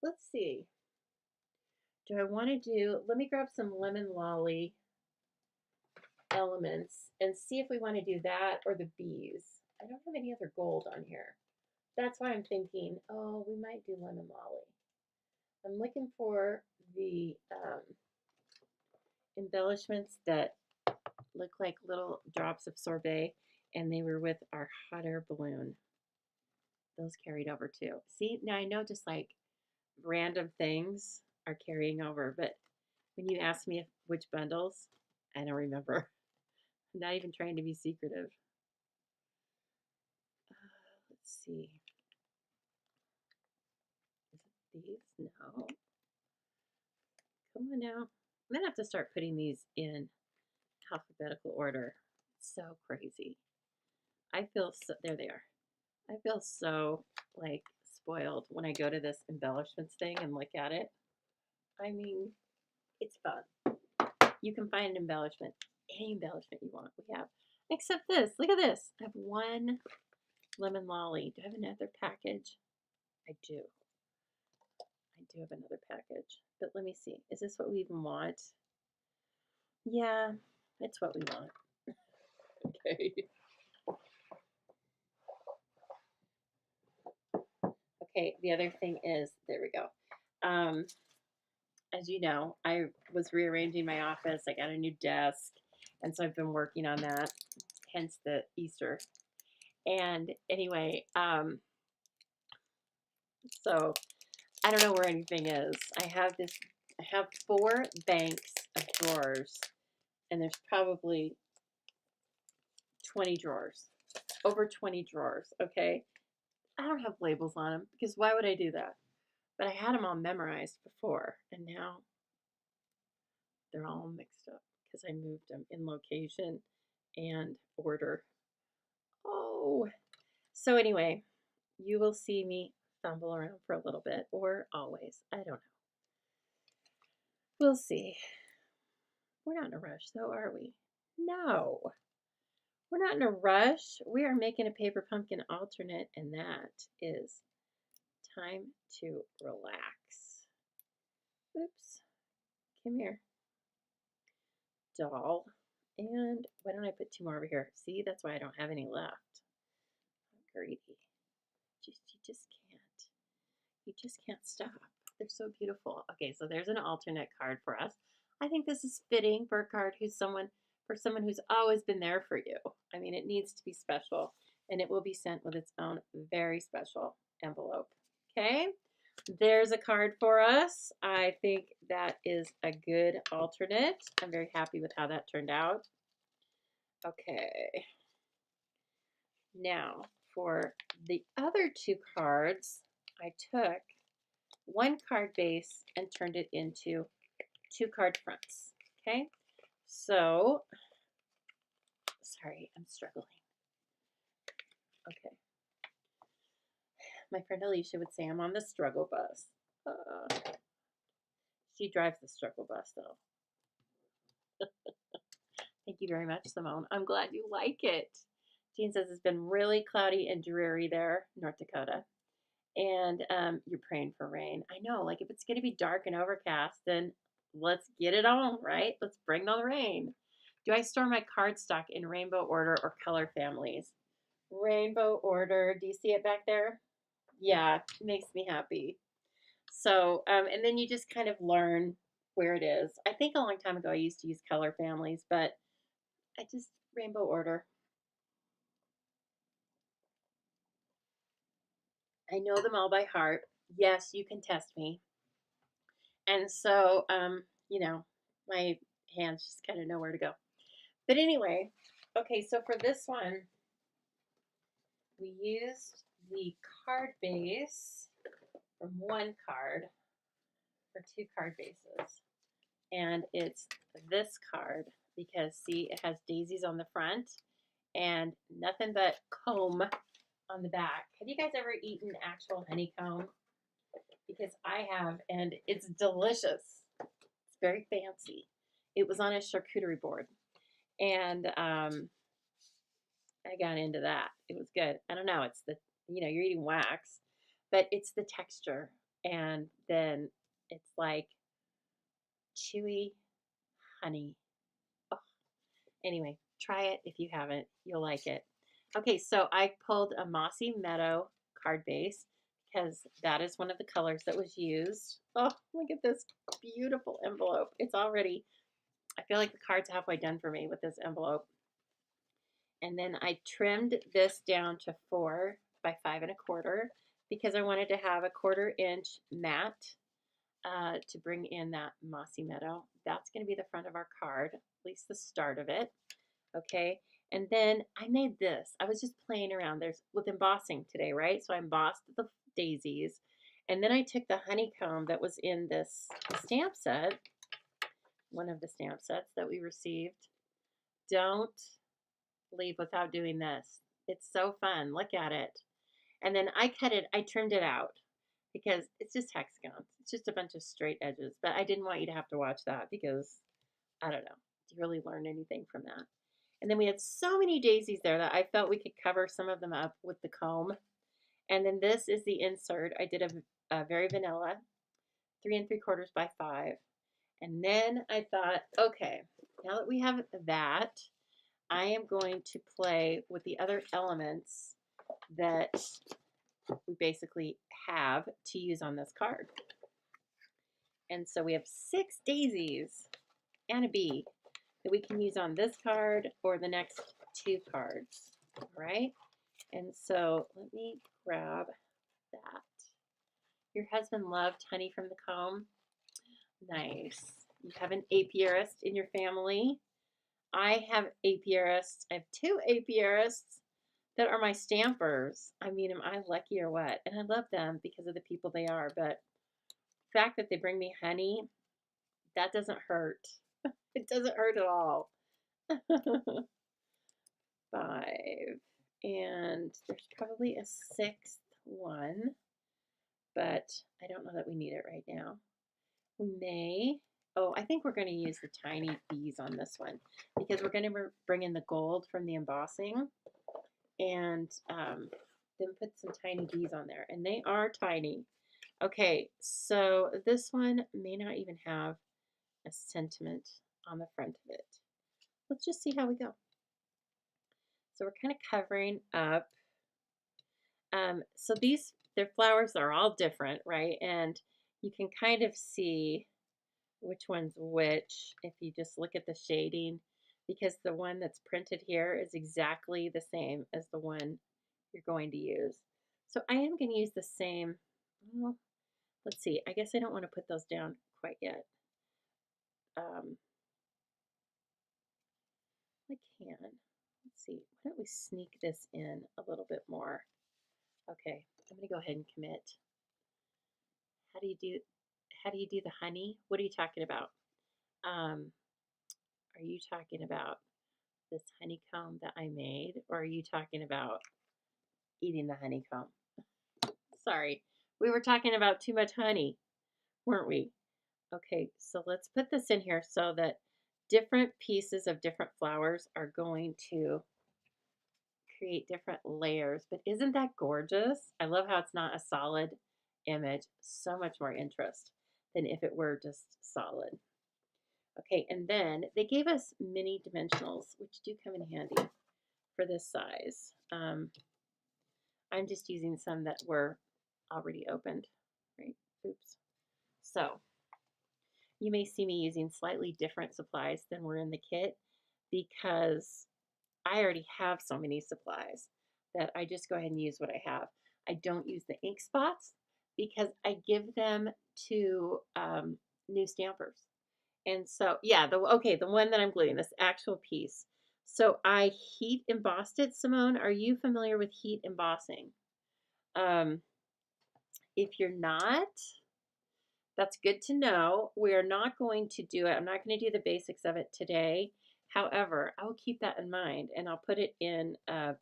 let's see. Do I want to let me grab some lemon lolly elements and see if we want to do that or the bees. I don't have any other gold on here. That's why I'm thinking, oh, we might do lemon lolly. I'm looking for the embellishments that look like little drops of sorbet, and they were with our hot air balloon. Those carried over too. See, now I know just like random things are carrying over, but when you ask me which bundles, I don't remember. I'm not even trying to be secretive. Let's see. Is it these? No. Come on now. I'm going to have to start putting these in alphabetical order. It's so crazy. I feel so, there they are. I feel so like spoiled when I go to this embellishments thing and look at it. I mean, it's fun. You can find embellishment, any embellishment you want. We have, except this. Look at this. I have one lemon lolly. Do I have another package? I do. I do have another package. But let me see. Is this what we even want? Yeah, it's what we want. Okay. Okay, the other thing is, there we go. As you know, I was rearranging my office. I got a new desk, and so I've been working on that, hence the Easter. And anyway, so I don't know where anything is. I have 4 banks of drawers, and there's probably 20 drawers, over 20 drawers, okay? I don't have labels on them because why would I do that? But I had them all memorized before, and now they're all mixed up because I moved them in location and order. Oh, so anyway, you will see me fumble around for a little bit, or always. I don't know. We'll see. We're not in a rush, though, are we? No, we're not in a rush. We are making a paper pumpkin alternate, and that is time to relax. Oops. Come here, doll. And why don't I put 2 more over here? See, that's why I don't have any left. I'm greedy. You just can't. You just can't stop. They're so beautiful. Okay, so there's an alternate card for us. I think this is fitting for a card for someone who's always been there for you. I mean, it needs to be special, and it will be sent with its own very special envelope. Okay, there's a card for us. I think that is a good alternate. I'm very happy with how that turned out. Okay, now for the other 2 cards, I took 1 card base and turned it into 2 card fronts. Okay, so sorry, I'm struggling. Okay, my friend Alicia would say I'm on the struggle bus. She drives the struggle bus though. Thank you very much, Simone. I'm glad you like it. Jean says it's been really cloudy and dreary there, North Dakota. And you're praying for rain. I know, like if it's going to be dark and overcast, then let's get it on, right? Let's bring on the rain. Do I store my cardstock in rainbow order or color families? Rainbow order. Do you see it back there? Yeah, it makes me happy. So, and then you just kind of learn where it is. I think a long time ago I used to use color families, but I just rainbow order. I know them all by heart. Yes, you can test me. And so, you know, my hands just kind of know where to go. But anyway, okay, so for this one, we used the card base from 1 card for 2 card bases. And it's this card because, see, it has daisies on the front and nothing but comb on the back. Have you guys ever eaten actual honeycomb? Because I have, and it's delicious. It's very fancy. It was on a charcuterie board, and I got into that. It was good. I don't know. It's the, you're eating wax, but it's the texture, and then it's like chewy honey. Oh. Anyway, try it if you haven't. You'll like it. Okay, so I pulled a Mossy Meadow card base because that is one of the colors that was used. Oh, look at this beautiful envelope. It's already, I feel like the card's halfway done for me with this envelope. And then I trimmed this down to 4 by 5 1/4 because I wanted to have a 1/4 inch mat to bring in that Mossy Meadow. That's going to be the front of our card, at least the start of it. Okay, and then I made this. I was just playing around. There's with embossing today, right? So I embossed the daisies, and then I took the honeycomb that was in this stamp set, one of the stamp sets that we received. Don't leave without doing this. It's so fun. Look at it. And then I trimmed it out because it's just hexagons. It's just a bunch of straight edges. But I didn't want you to have to watch that because, I don't know, do you really learn anything from that? And then we had so many daisies there that I felt we could cover some of them up with the comb. And then this is the insert. I did a very vanilla 3 3/4 by 5. And then I thought, okay, now that we have that, I am going to play with the other elements that we basically have to use on this card. And so we have 6 daisies and a bee that we can use on this card or the next 2 cards, all right? And so let me grab that. Your husband loved honey from the comb. Nice. You have an apiarist in your family. I have apiarists. I have 2 apiarists that are my stampers. I mean, am I lucky or what? And I love them because of the people they are, but the fact that they bring me honey, that doesn't hurt. It doesn't hurt at all. 5. And there's probably a 6th one, but I don't know that we need it right now. We may. Oh, I think we're going to use the tiny bees on this one because we're going to bring in the gold from the embossing and then put some tiny bees on there. And they are tiny. Okay, so this one may not even have a sentiment on the front of it. Let's just see how we go. So we're kind of covering up. So their flowers are all different, right? And you can kind of see which one's which if you just look at the shading, because the one that's printed here is exactly the same as the one you're going to use. So I am going to use the same. Well, let's see. I guess I don't want to put those down quite yet. I can. Let's see. Why don't we sneak this in a little bit more? Okay, I'm going to go ahead and commit. How do you do the honey? What are you talking about? Are you talking about this honeycomb that I made, or are you talking about eating the honeycomb? Sorry, we were talking about too much honey, weren't we? Okay, so let's put this in here so that different pieces of different flowers are going to create different layers. But isn't that gorgeous? I love how it's not a solid image. So much more interest than if it were just solid. Okay, and then they gave us mini dimensionals, which do come in handy for this size. I'm just using some that were already opened, right? Oops. So you may see me using slightly different supplies than were in the kit because I already have so many supplies that I just go ahead and use what I have. I don't use the ink spots because I give them to new stampers. And so, yeah, the one that I'm gluing, this actual piece. So I heat embossed it. Simone, are you familiar with heat embossing? If you're not, that's good to know. We are not going to do it. I'm not going to do the basics of it today. However, I will keep that in mind, and I'll put it in a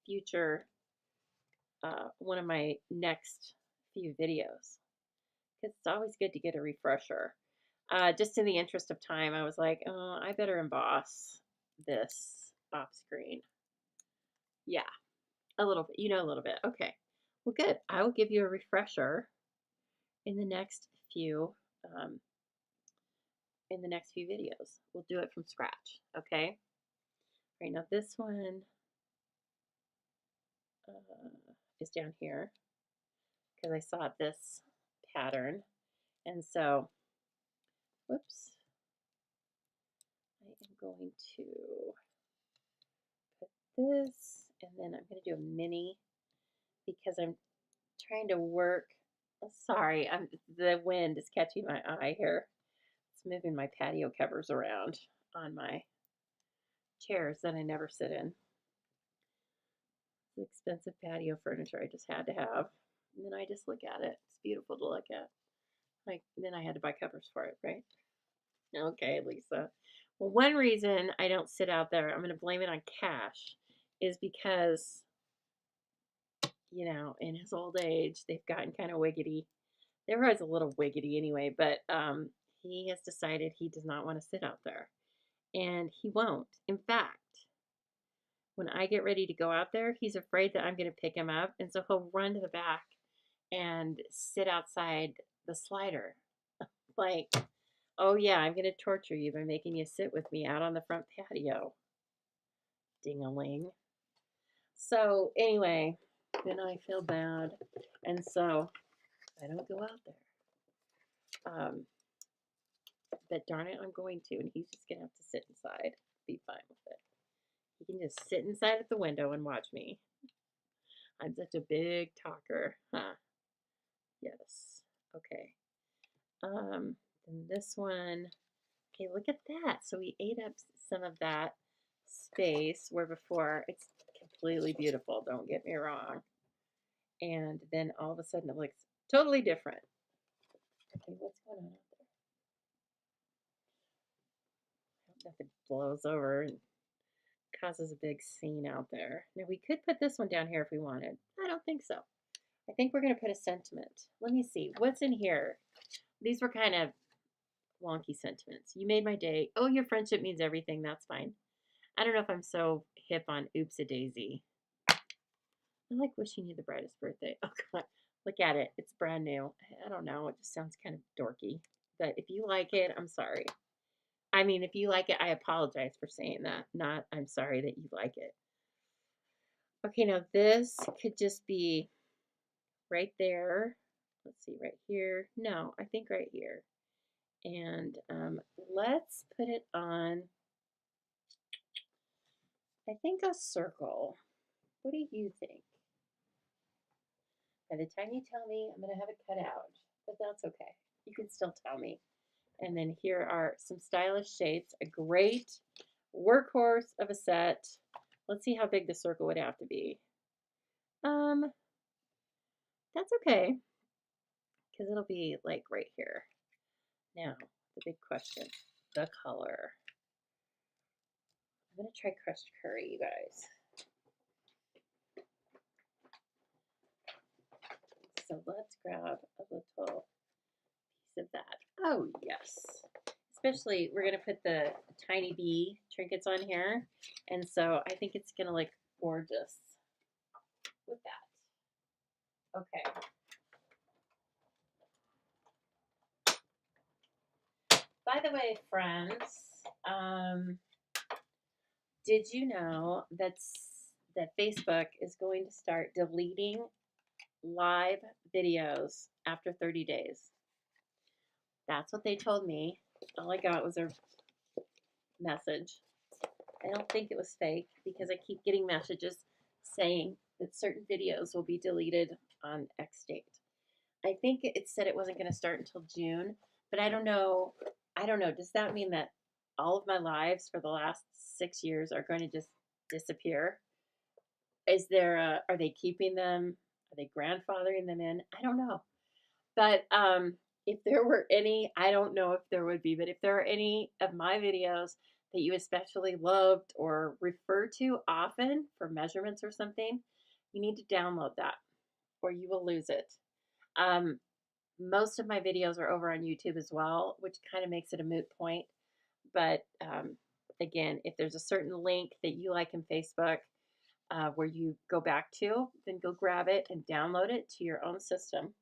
future, one of my next few videos. Because it's always good to get a refresher. Just in the interest of time, I was like, oh, I better emboss this off screen. Yeah, a little bit. You know, a little bit. Okay. Well, good. I will give you a refresher in the next few videos. We'll do it from scratch. Okay. All right. Now this one is down here because I saw this pattern, and so, whoops. I am going to put this, and then I'm going to do a mini because I'm trying to work. Oh, sorry, the wind is catching my eye here. It's moving my patio covers around on my chairs that I never sit in. It's expensive patio furniture I just had to have. And then I just look at it. It's beautiful to look at. Like, then I had to buy covers for it, right? Okay, Lisa. Well, one reason I don't sit out there, I'm going to blame it on Cash, is because, you know, in his old age, they've gotten kind of wiggity. They were always a little wiggity anyway, but he has decided he does not want to sit out there. And he won't. In fact, when I get ready to go out there, he's afraid that I'm going to pick him up. And so he'll run to the back and sit outside the slider. Like, oh yeah, I'm going to torture you by making you sit with me out on the front patio. Ding-a-ling. So anyway, then I feel bad. And so I don't go out there. But darn it, I'm going to, and he's just going to have to sit inside. Be fine with it. He can just sit inside at the window and watch me. I'm such a big talker. Huh. Yes. Okay. And this one, okay, look at that. So we ate up some of that space where before it's completely beautiful, don't get me wrong. And then all of a sudden it looks totally different. Okay, what's going on out there? I hope nothing blows over and causes a big scene out there. Now we could put this one down here if we wanted. I don't think so. I think we're going to put a sentiment. Let me see. What's in here? These were kind of wonky sentiments. You made my day. Oh, your friendship means everything. That's fine. I don't know if I'm so hip on oops-a-daisy. I like wishing you the brightest birthday. Oh, God. Look at it. It's brand new. I don't know. It just sounds kind of dorky. But if you like it, I'm sorry. I mean, if you like it, I apologize for saying that. Not, I'm sorry that you like it. Okay, now this could just be right there. Let's see, right here. No, I think right here. And let's put it on, I think, a circle. What do you think? By the time you tell me, I'm going to have it cut out, but that's okay. You can still tell me. And then here are some stylish shapes, a great workhorse of a set. Let's see how big the circle would have to be. That's okay, because it'll be like right here. Now, the big question, the color. I'm going to try crushed curry, you guys. So let's grab a little piece of that. Oh, yes. Especially, we're going to put the tiny bee trinkets on here. And so I think it's going to look gorgeous with that. Okay. By the way, friends, did you know that Facebook is going to start deleting live videos after 30 days? That's what they told me. All I got was a message. I don't think it was fake because I keep getting messages saying that certain videos will be deleted on X date. I think it said it wasn't going to start until June, but I don't know. Does that mean that all of my lives for the last 6 years are going to just disappear? Are they keeping them? Are they grandfathering them in? I don't know. But if there were any, I don't know if there would be, but if there are any of my videos that you especially loved or refer to often for measurements or something, you need to download that or you will lose it. Most of my videos are over on YouTube as well, which kind of makes it a moot point. But again, if there's a certain link that you like in Facebook where you go back to, then go grab it and download it to your own system.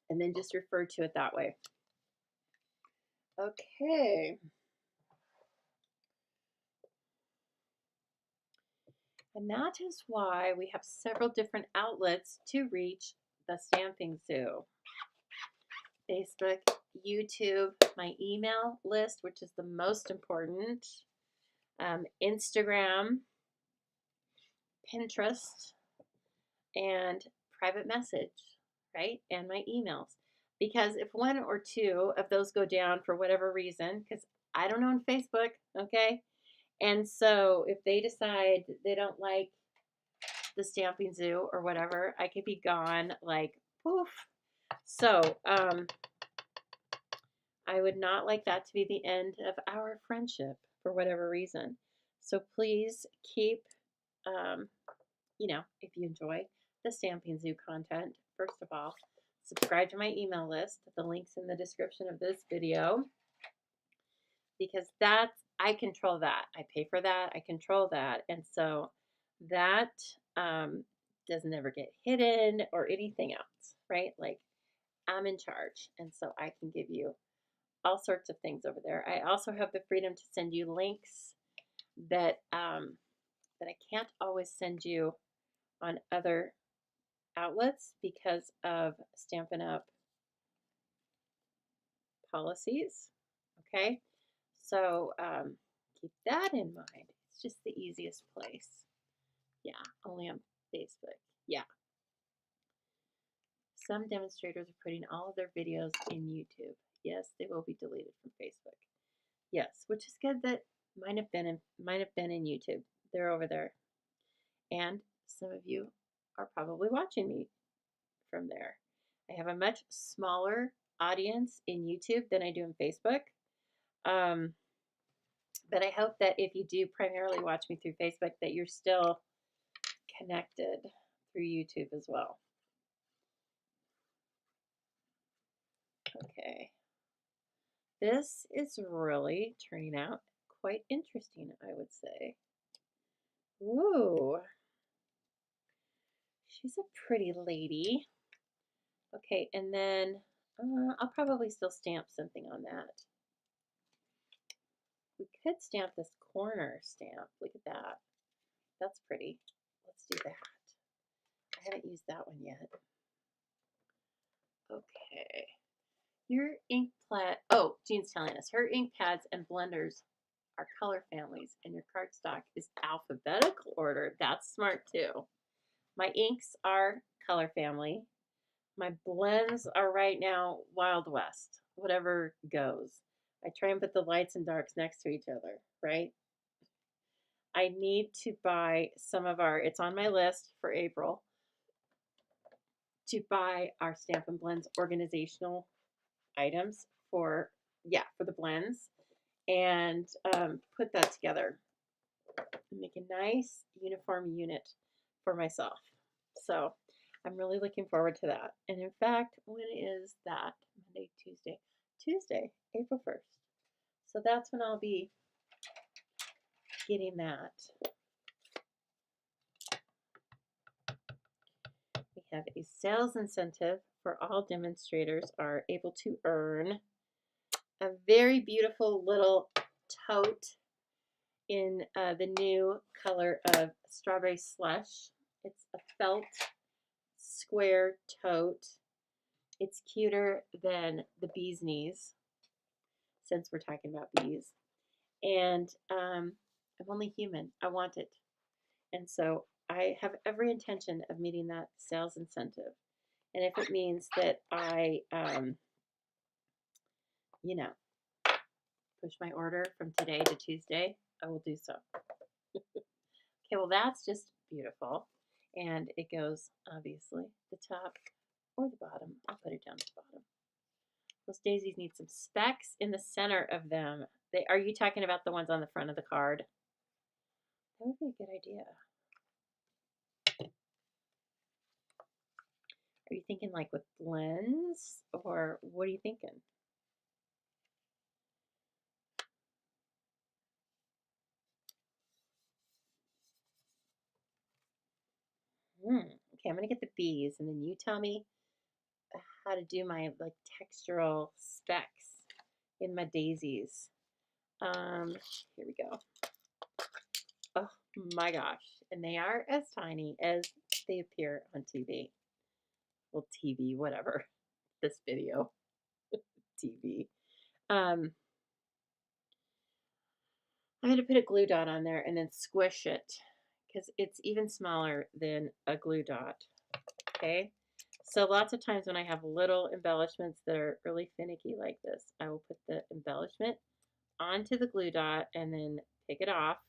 And then just refer to it that way. Okay. And that is why we have several different outlets to reach the Stamping Zoo. Facebook, YouTube, my email list, which is the most important, Instagram, Pinterest, and private message, right? And my emails. Because if one or two of those go down for whatever reason, because I don't own Facebook, okay? And so if they decide they don't like the Stamping Zoo or whatever, I could be gone like poof. So I would not like that to be the end of our friendship for whatever reason. So please keep, if you enjoy the Stamping Zoo content, first of all, subscribe to my email list. The link's in the description of this video because I control that. I pay for that. I control that. And so that doesn't ever get hidden or anything else, right? Like I'm in charge. And so I can give you all sorts of things over there. I also have the freedom to send you links that that I can't always send you on other outlets because of Stampin' Up! Policies. Okay, so keep that in mind. It's just the easiest place. Yeah, only on Facebook. Yeah. Some demonstrators are putting all of their videos in YouTube. Yes, they will be deleted from Facebook. Yes, which is good that might have been in YouTube. They're over there. And some of you are probably watching me from there. I have a much smaller audience in YouTube than I do in Facebook. But I hope that if you do primarily watch me through Facebook, that you're still connected through YouTube as well. Okay. This is really turning out quite interesting, I would say. Ooh. She's a pretty lady. Okay, and then I'll probably still stamp something on that. We could stamp this corner stamp. Look at that. That's pretty. Let's do that. I haven't used that one yet. Okay. Your ink pad, oh, Jean's telling us, her ink pads and blenders are color families, and your cardstock is alphabetical order. That's smart too. My inks are color family. My blends are right now Wild West, whatever goes. I try and put the lights and darks next to each other, right? I need to buy some of our, it's on my list for April, to buy our Stampin' Blends organizational items for the blends, and put that together and make a nice uniform unit for myself. So I'm really looking forward to that. And in fact, when is that? Monday, Tuesday, April 1st. So that's when I'll be getting that. We have a sales incentive for all demonstrators are able to earn a very beautiful little tote in the new color of Strawberry Slush. It's a felt square tote. It's cuter than the bee's knees, since we're talking about bees. And I'm only human. I want it. And so I have every intention of meeting that sales incentive. And if it means that I, push my order from today to Tuesday, I will do so. Okay, well, that's just beautiful. And it goes, obviously, the top or the bottom. I'll put it down to the bottom. Those daisies need some specks in the center of them. Are you talking about the ones on the front of the card? That would be a good idea. Are you thinking like with blends, or what are you thinking? Okay, I'm gonna get the bees, and then you tell me how to do my like textural specks in my daisies. Here we go. Oh my gosh, and they are as tiny as they appear on TV. Well, TV, whatever. This video, TV. I'm going to put a glue dot on there and then squish it because it's even smaller than a glue dot. Okay, so lots of times when I have little embellishments that are really finicky like this, I will put the embellishment onto the glue dot and then pick it off.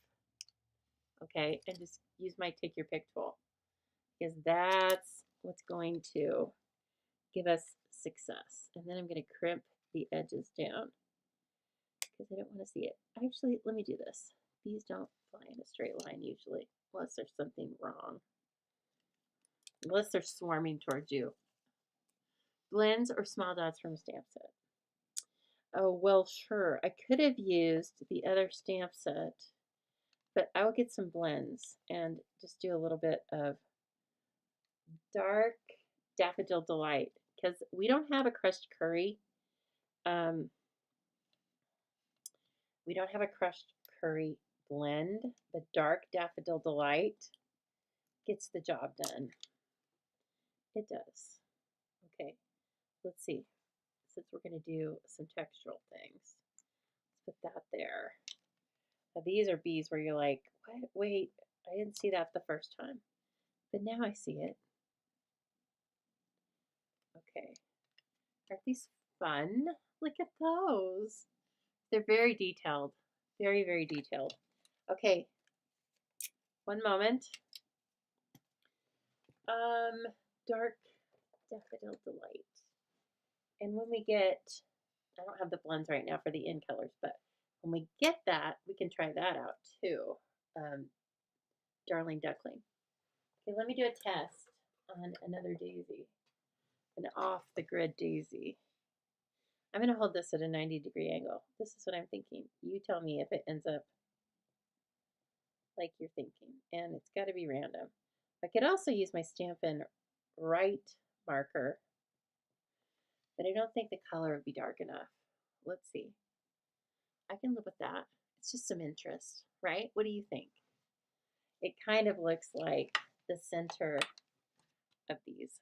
Okay, and just use my take your pick tool, because that's what's going to give us success. And then I'm going to crimp the edges down because I don't want to see it. Actually, let me do this. These don't fly in a straight line usually, unless there's something wrong. Unless they're swarming towards you. Blends or small dots from a stamp set? Oh, well, sure. I could have used the other stamp set, but I will get some blends and just do a little bit of dark Daffodil Delight, because we don't have a crushed curry. We don't have a crushed curry blend, but Dark Daffodil Delight gets the job done. It does. Okay, let's see. Since we're going to do some textural things, let's put that there. Now these are bees where you're like, what? Wait, I didn't see that the first time, but now I see it. Okay, aren't these fun? Look at those. They're very detailed, very, very detailed. Okay, one moment. Dark Daffodil Delight. And when we get, I don't have the blends right now for the in colors, but when we get that, we can try that out too. Darling Duckling. Okay, let me do a test on another daisy, an off the grid daisy. I'm going to hold this at a 90-degree angle. This is what I'm thinking. You tell me if it ends up like you're thinking, and it's got to be random. I could also use my Stampin' Right marker, but I don't think the color would be dark enough. Let's see. I can live with that. It's just some interest, right? What do you think? It kind of looks like the center of these.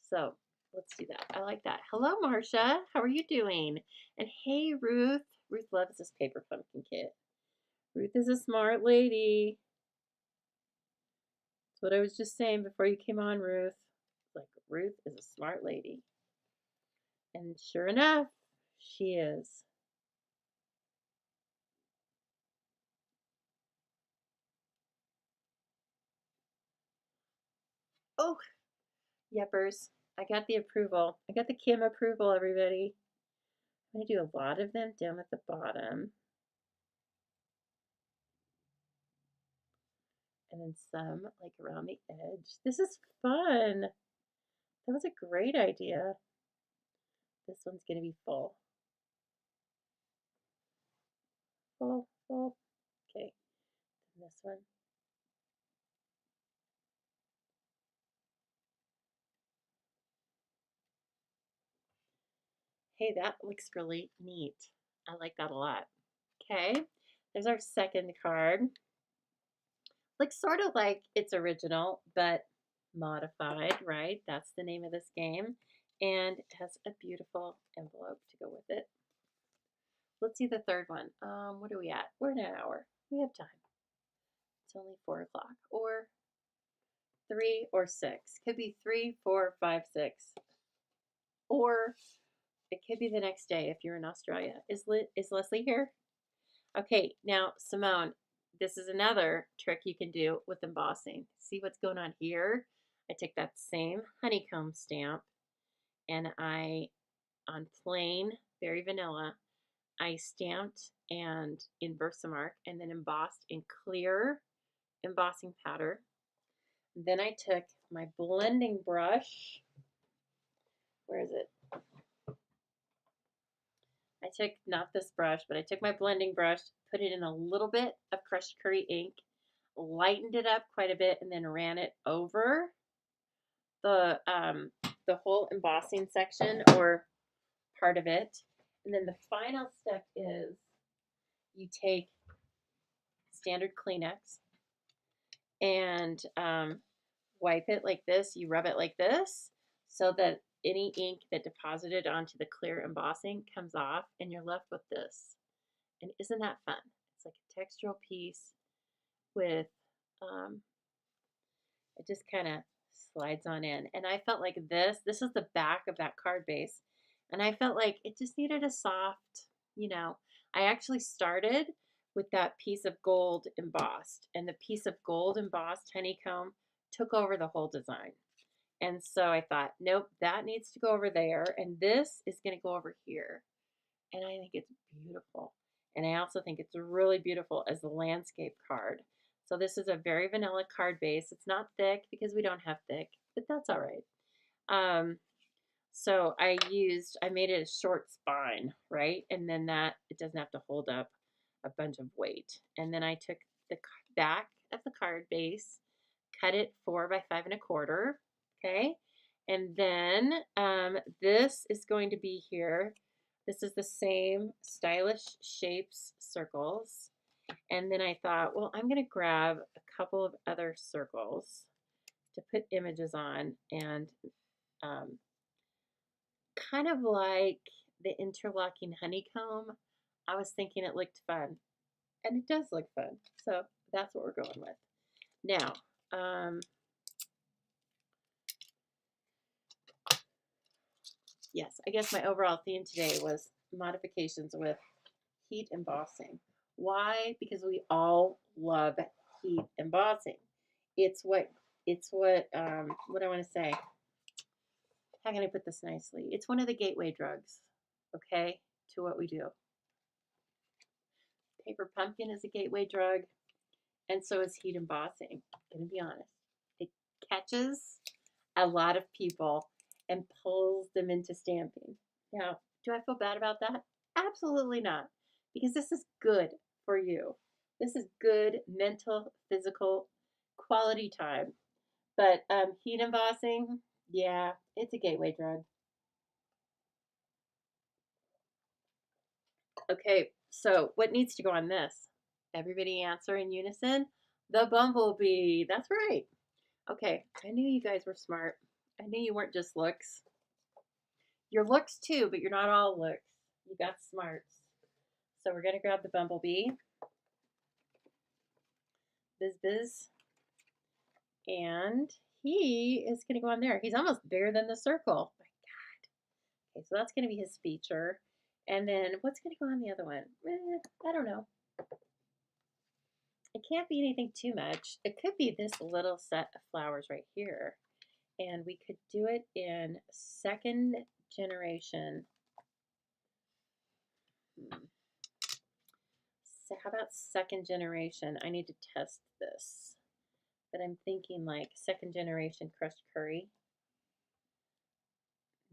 So let's do that. I like that. Hello, Marcia. How are you doing? And hey, Ruth. Ruth loves this paper pumpkin kit. Ruth is a smart lady. That's what I was just saying before you came on, Ruth. Like, Ruth is a smart lady. And sure enough, she is. Oh, yuppers. I got the approval. I got the Kim approval, everybody. I'm going to do a lot of them down at the bottom. And then some like around the edge. This is fun. That was a great idea. This one's going to be full. Full, full. Okay. And this one. Hey, that looks really neat. I like that a lot. Okay. There's our second card. Looks sort of like it's original, but modified, right? That's the name of this game. And it has a beautiful envelope to go with it. Let's see the third one. What are we at? We're in an hour. We have time. It's only 4 o'clock. Or 3 or 6. Could be 3, 4, 5, 6. Or it could be the next day if you're in Australia. Is Leslie here? Okay, now Simone, this is another trick you can do with embossing. See what's going on here? I took that same honeycomb stamp and on plain, very vanilla, I stamped and in Versamark and then embossed in clear embossing powder. Then I took my blending brush. Where is it? I took, not this brush, but I took my blending brush, put it in a little bit of crushed curry ink, lightened it up quite a bit, and then ran it over the whole embossing section or part of it. And then the final step is you take standard Kleenex and wipe it like this. You rub it like this so that any ink that deposited onto the clear embossing comes off and you're left with this. And isn't that fun? It's like a textural piece with, it just kind of slides on in. And I felt like this is the back of that card base. And I felt like it just needed a soft, I actually started with that piece of gold embossed. And the piece of gold embossed honeycomb took over the whole design. And so I thought, nope, that needs to go over there. And this is going to go over here. And I think it's beautiful. And I also think it's really beautiful as a landscape card. So this is a very vanilla card base. It's not thick because we don't have thick, but that's all right. So I made it a short spine, right? And then it doesn't have to hold up a bunch of weight. And then I took the back of the card base, cut it 4 by 5 1/4. Okay. And then this is going to be here This is the same Stylish Shapes circles. And then I thought, well, I'm going to grab a couple of other circles to put images on, and kind of like the interlocking honeycomb. I was thinking it looked fun, and it does look fun. So that's what we're going with. Now, yes, I guess my overall theme today was modifications with heat embossing. Why? Because we all love heat embossing. It's what what I want to say. How can I put this nicely? It's one of the gateway drugs, okay, to what we do. Paper pumpkin is a gateway drug, and so is heat embossing. I'm gonna be honest. It catches a lot of people and pulls them into stamping. Now, do I feel bad about that? Absolutely not, because this is good for you. This is good mental, physical, quality time. But heat embossing, yeah, it's a gateway drug. Okay, so what needs to go on this? Everybody answer in unison. The bumblebee. That's right. Okay, I knew you guys were smart. I knew you weren't just looks. You're looks too, but you're not all looks. You got smarts. So we're going to grab the bumblebee. Biz. And he is going to go on there. He's almost bigger than the circle. My God. Okay, so that's going to be his feature. And then what's going to go on the other one? I don't know. It can't be anything too much. It could be this little set of flowers right here. And we could do it in second generation. So how about second generation? I need to test this. But I'm thinking like second generation crushed curry.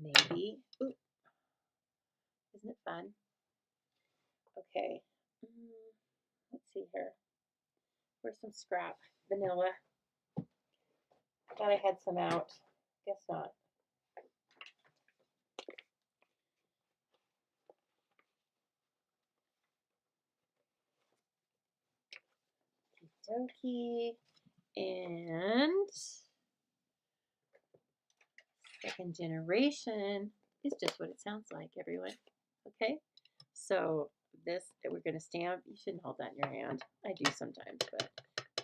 Maybe. Ooh. Isn't it fun? Okay. Let's see here. Where's some scrap? Vanilla. Thought I had some out. Guess not. Okie dokie. And second generation is just what it sounds like, everyone. Okay? So this that we're going to stamp, you shouldn't hold that in your hand. I do sometimes, but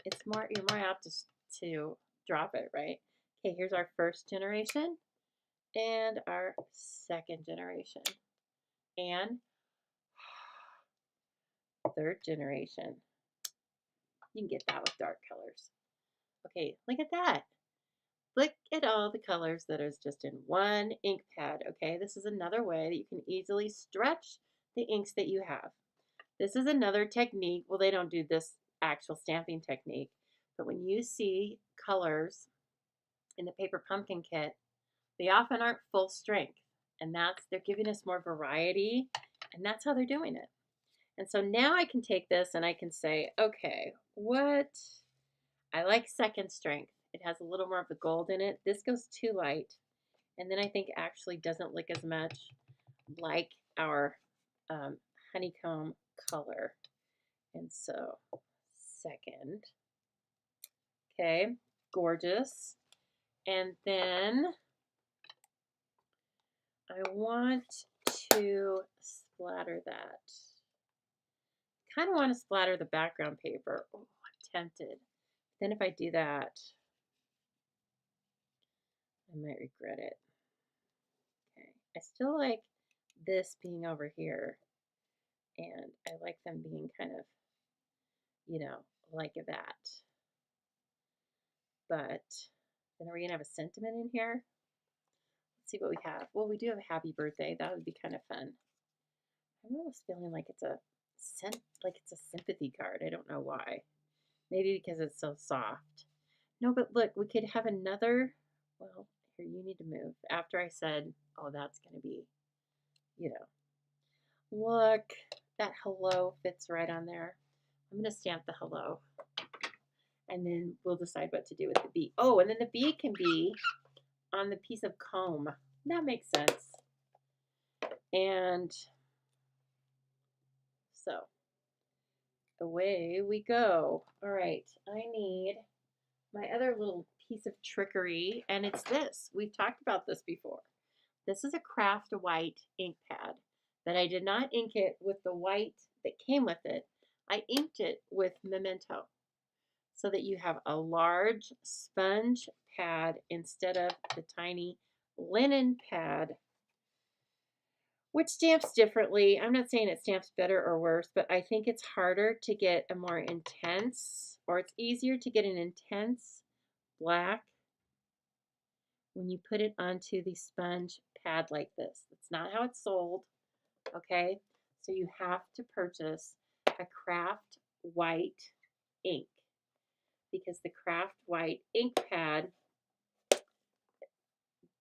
it's more, you're more apt to drop it, right? Okay, here's our first generation and our second generation and third generation. You can get that with dark colors. Okay, look at that. Look at all the colors that is just in one ink pad, okay? This is another way that you can easily stretch the inks that you have. This is another technique. Well, they don't do this actual stamping technique, but when you see colors in the paper pumpkin kit, they often aren't full strength, and they're giving us more variety, and that's how they're doing it. And so now I can take this and I can say, okay, I like second strength. It has a little more of the gold in it. This goes too light, and then I think actually doesn't look as much like our honeycomb color. And so second, okay, gorgeous. And then I want to splatter that. Kind of want to splatter the background paper. Oh, I'm tempted. Then if I do that, I might regret it. Okay, I still like this being over here, and I like them being kind of, like that. But then are we gonna have a sentiment in here? Let's see what we have. Well, we do have a happy birthday. That would be kind of fun. I'm almost feeling like it's a sympathy card. I don't know why. Maybe because it's so soft. No, but look, we could have another. Well, here, you need to move. After I said, oh, that's going to be, look, that hello fits right on there. I'm going to stamp the hello. And then we'll decide what to do with the bee. Oh, and then the bee can be on the piece of comb. That makes sense. And So away we go. All right, I need my other little piece of trickery, and it's this. We've talked about this before. This is a craft white ink pad, but I did not ink it with the white that came with it. I inked it with Memento so that you have a large sponge pad instead of the tiny linen pad, which stamps differently. I'm not saying it stamps better or worse, but I think it's harder to get a more intense, or it's easier to get an intense black when you put it onto the sponge pad like this. That's not how it's sold, okay? So you have to purchase a craft white ink, because the craft white ink pad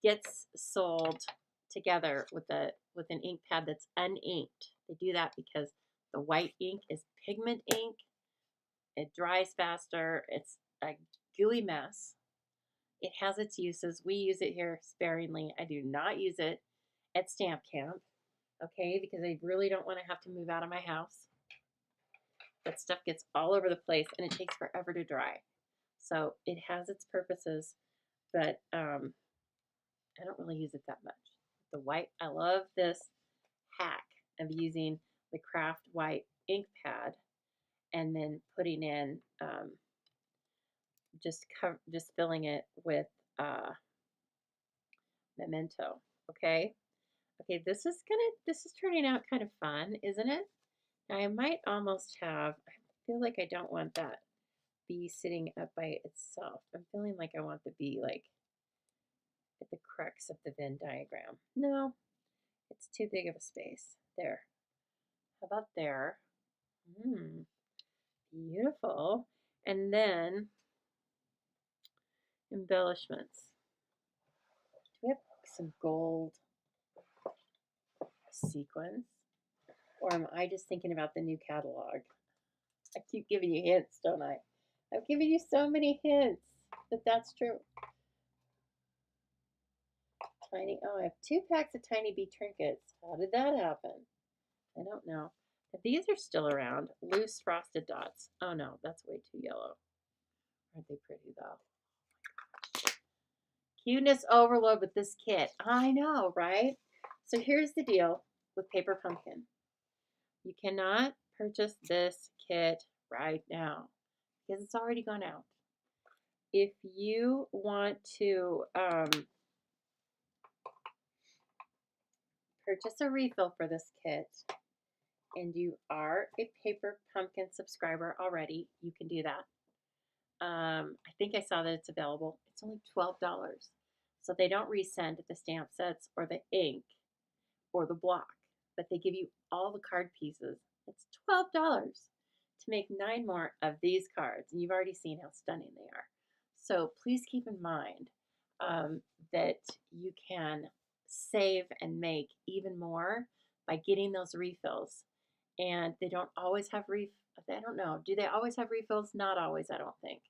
gets sold together with an ink pad that's uninked. They do that because the white ink is pigment ink. It dries faster. It's a gooey mess. It has its uses. We use it here sparingly. I do not use it at stamp camp, okay, because I really don't want to have to move out of my house. That stuff gets all over the place and it takes forever to dry. So it has its purposes, but I don't really use it that much. The white, I love this hack of using the craft white ink pad and then putting in just filling it with Memento. Okay. Okay, this is turning out kind of fun, isn't it? Now I might almost have, I feel like I don't want that bee sitting up by itself. I'm feeling like I want the bee like at the crux of the Venn diagram. No, it's too big of a space. There. How about there? Beautiful. And then embellishments. Do we have some gold sequins? Or am I just thinking about the new catalog? I keep giving you hints, don't I? I've given you so many hints that that's true. I have 2 packs of tiny bee trinkets. How did that happen? I don't know. But these are still around. Loose frosted dots. Oh no, that's way too yellow. Aren't they pretty though? Cuteness overload with this kit. I know, right? So here's the deal with Paper Pumpkin. You cannot purchase this kit right now because it's already gone out. If you want to purchase a refill for this kit and you are a Paper Pumpkin subscriber already, you can do that. I think I saw that it's available. It's only $12. So they don't resend the stamp sets or the ink or the block, but they give you all the card pieces. It's $12 to make 9 more of these cards. And you've already seen how stunning they are. So please keep in mind that you can save and make even more by getting those refills. And they don't always have I don't know. Do they always have refills? Not always, I don't think.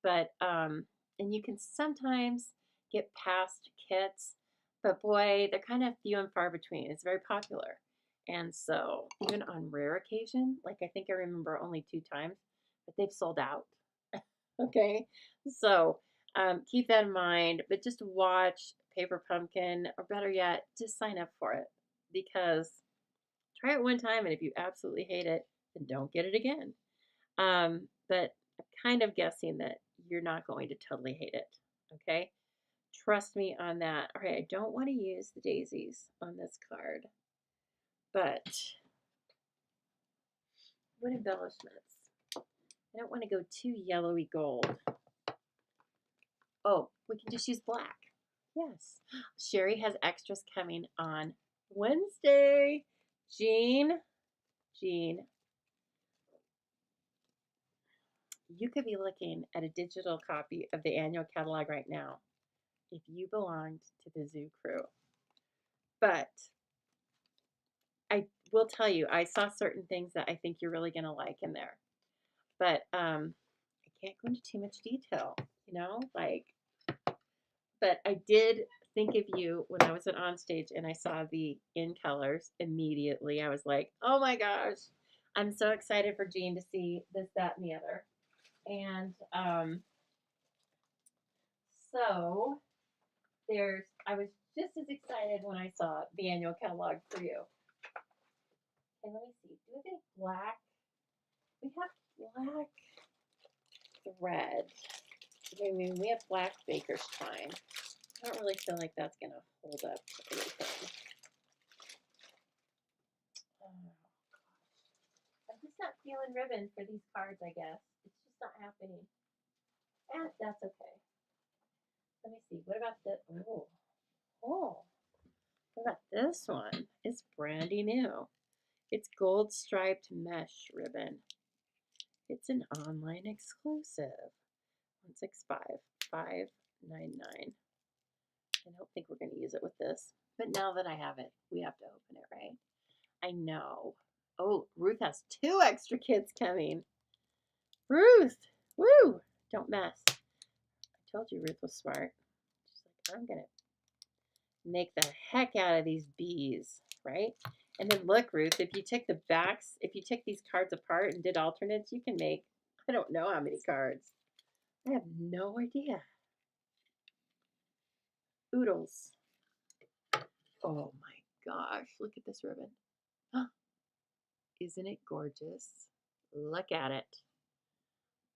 But, and you can sometimes get past kits, but boy, they're kind of few and far between. It's very popular. And so even on rare occasion, like I think I remember only 2 times, but they've sold out. Okay. So keep that in mind, but just watch Paper Pumpkin, or better yet, just sign up for it, because try it one time, and if you absolutely hate it, then don't get it again. But I'm kind of guessing that you're not going to totally hate it. Okay. Trust me on that. All right. I don't want to use the daisies on this card, but what embellishments? I don't want to go too yellowy gold. Oh, we can just use black. Yes. Sherry has extras coming on Wednesday. Jean, you could be looking at a digital copy of the annual catalog right now if you belonged to the Zoo Crew. But I will tell you, I saw certain things that I think you're really going to like in there. But I can't go into too much detail, but I did think of you when I was on stage and I saw the in colors immediately. I was like, oh my gosh, I'm so excited for Jean to see this, that, and the other. And so I was just as excited when I saw the annual catalog for you. And let me see, do we have any black? We have black thread. I mean, we have black baker's twine. I don't really feel like that's going to hold up anything. Oh, I'm just not feeling ribbon for these cards, I guess. It's just not happening. And that's okay. Let me see. What about the, oh, what about this one? It's brandy new. It's gold striped mesh ribbon. It's an online exclusive. 165 599. I don't think we're going to use it with this. But now that I have it, we have to open it, right? I know. Oh, Ruth has 2 extra kits coming. Ruth! Woo! Don't mess. I told you Ruth was smart. She's like, I'm going to make the heck out of these bees, right? And then look, Ruth, if you took the backs, if you took these cards apart and did alternates, you can make, I don't know how many cards. I have no idea. Oodles. Oh my gosh, look at this ribbon. Huh. Isn't it gorgeous? Look at it.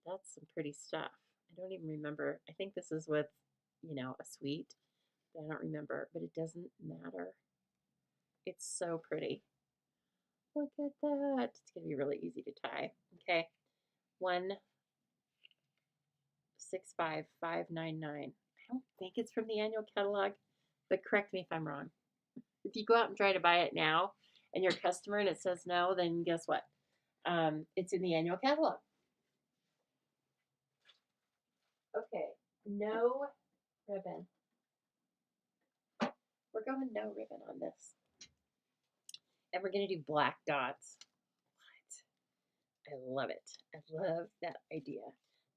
That's some pretty stuff. I don't even remember. I think this is with, you know, a suite. But I don't remember, but it doesn't matter. It's so pretty. Look at that. It's going to be really easy to tie. Okay. 165 599. I don't think it's from the annual catalog, but correct me if I'm wrong. If you go out and try to buy it now and you're a customer and it says no, then guess what? It's in the annual catalog. Okay, no ribbon. We're going no ribbon on this. And we're going to do black dots. What? I love it. I love that idea.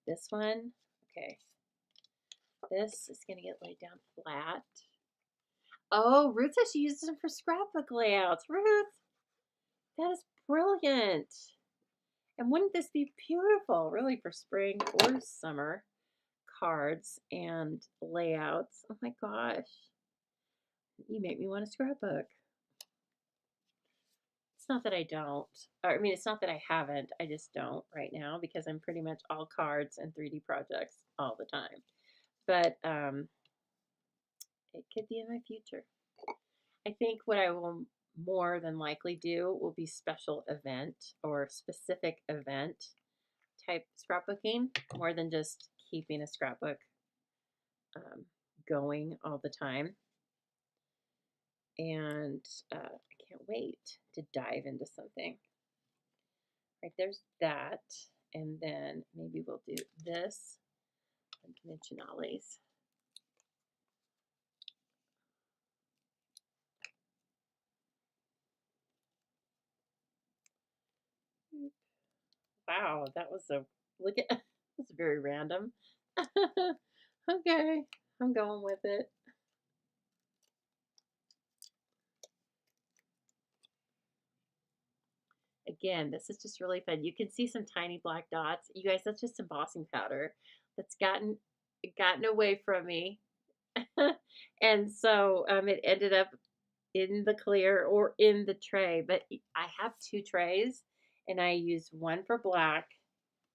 This one, okay. This is going to get laid down flat. Oh, Ruth says she uses them for scrapbook layouts. Ruth, that is brilliant. And wouldn't this be beautiful, really, for spring or summer cards and layouts? Oh my gosh. You make me want a scrapbook. It's not that I don't. I mean, it's not that I haven't. I just don't right now because I'm pretty much all cards and 3D projects all the time. But it could be in my future. I think what I will more than likely do will be special event or specific event type scrapbooking more than just keeping a scrapbook going all the time. And I can't wait to dive into something. Right, there's that. And then maybe we'll do this unconventionales. Wow, that was a look at that's very random. Okay, I'm going with it. Again, this is just really fun. You can see some tiny black dots. You guys, that's just embossing powder that's gotten away from me. And so it ended up in the clear or in the tray. But I have 2 trays and I use one for black.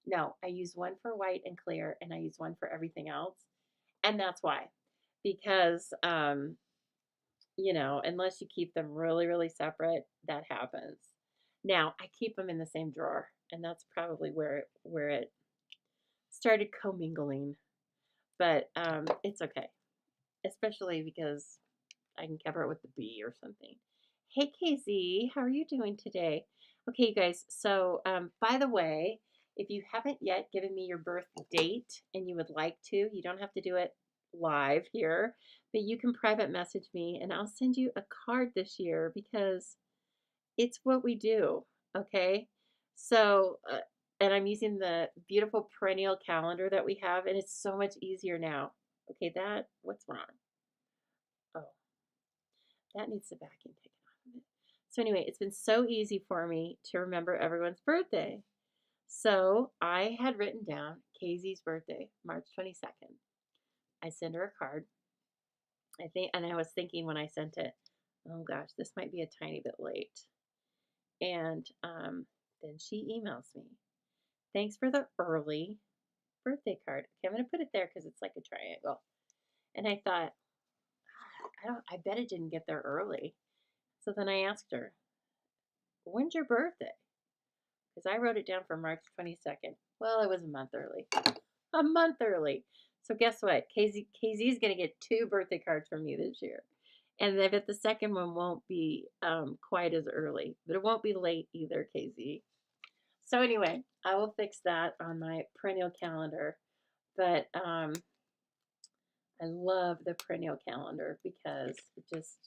No, I use one for white and clear and I use one for everything else. And that's why. Because you know, unless you keep them really, really separate, that happens. Now, I keep them in the same drawer, and that's probably where it started commingling. But it's okay, especially because I can cover it with the bee or something. Hey, KZ, how are you doing today? Okay, you guys, so by the way, if you haven't yet given me your birth date and you would like to, you don't have to do it live here, but you can private message me and I'll send you a card this year because it's what we do, okay? So, and I'm using the beautiful perennial calendar that we have, and it's so much easier now. Okay, what's wrong? Oh, that needs the backing taken off of it. So anyway, it's been so easy for me to remember everyone's birthday. So I had written down Casey's birthday, March 22nd. I sent her a card. I think, and I was thinking when I sent it, oh gosh, this might be a tiny bit late. And then she emails me. Thanks for the early birthday card. Okay, I'm gonna put it there because it's like a triangle. And I thought, I bet it didn't get there early. So then I asked her, when's your birthday? Because I wrote it down for March 22nd. Well, it was a month early. A month early. So guess what? KZ's going to get 2 birthday cards from me this year. And I bet the second one won't be quite as early. But it won't be late either, KZ. So anyway, I will fix that on my perennial calendar. But I love the perennial calendar because it just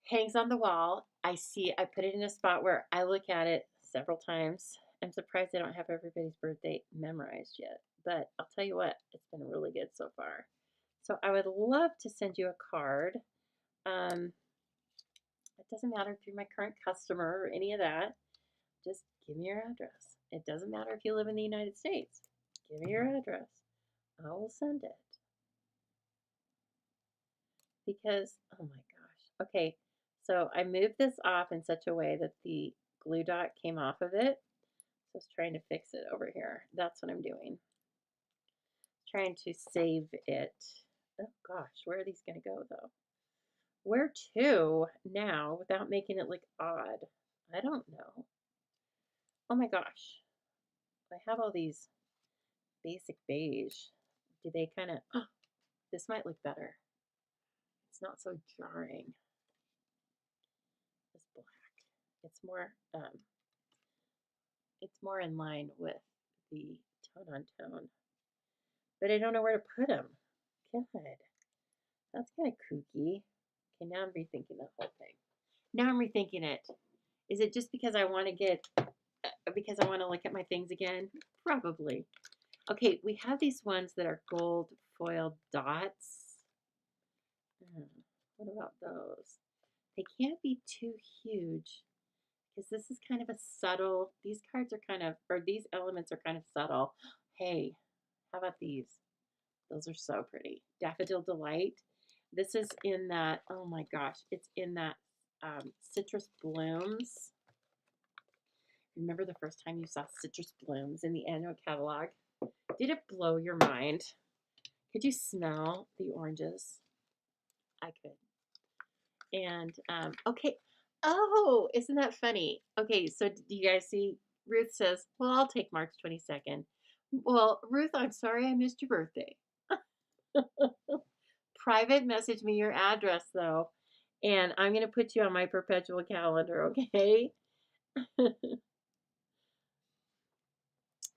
hangs on the wall. I put it in a spot where I look at it several times. I'm surprised I don't have everybody's birthday memorized yet, but I'll tell you what, it's been really good so far. So I would love to send you a card. It doesn't matter if you're my current customer or any of that. Just give me your address. It doesn't matter if you live in the United States. Give me your address. I will send it. Because, oh my gosh. Okay, so I moved this off in such a way that the glue dot came off of it. So I was trying to fix it over here. That's what I'm doing. Trying to save it. Oh gosh, where are these going to go though? Where to now without making it look odd? I don't know. Oh my gosh. I have all these basic beige. Do they kind of, oh, this might look better. It's not so jarring. This black. It's more in line with the tone on tone. But I don't know where to put them. God, that's kind of kooky. Okay, now I'm rethinking the whole thing. Now I'm rethinking it. Is it just because I want to look at my things again? Probably. Okay, we have these ones that are gold foil dots. What about those? They can't be too huge because this is kind of a subtle, these cards are kind of, or these elements are kind of subtle. Hey, how about these? Those are so pretty. Daffodil Delight. This is in that, oh my gosh, it's in that citrus blooms. Remember the first time you saw citrus blooms in the annual catalog? Did it blow your mind? Could you smell the oranges? I could. And, okay. Oh, isn't that funny? Okay, so do you guys see? Ruth says, well, I'll take March 22nd. Well, Ruth, I'm sorry I missed your birthday. Private message me your address, though, and I'm going to put you on my perpetual calendar, okay?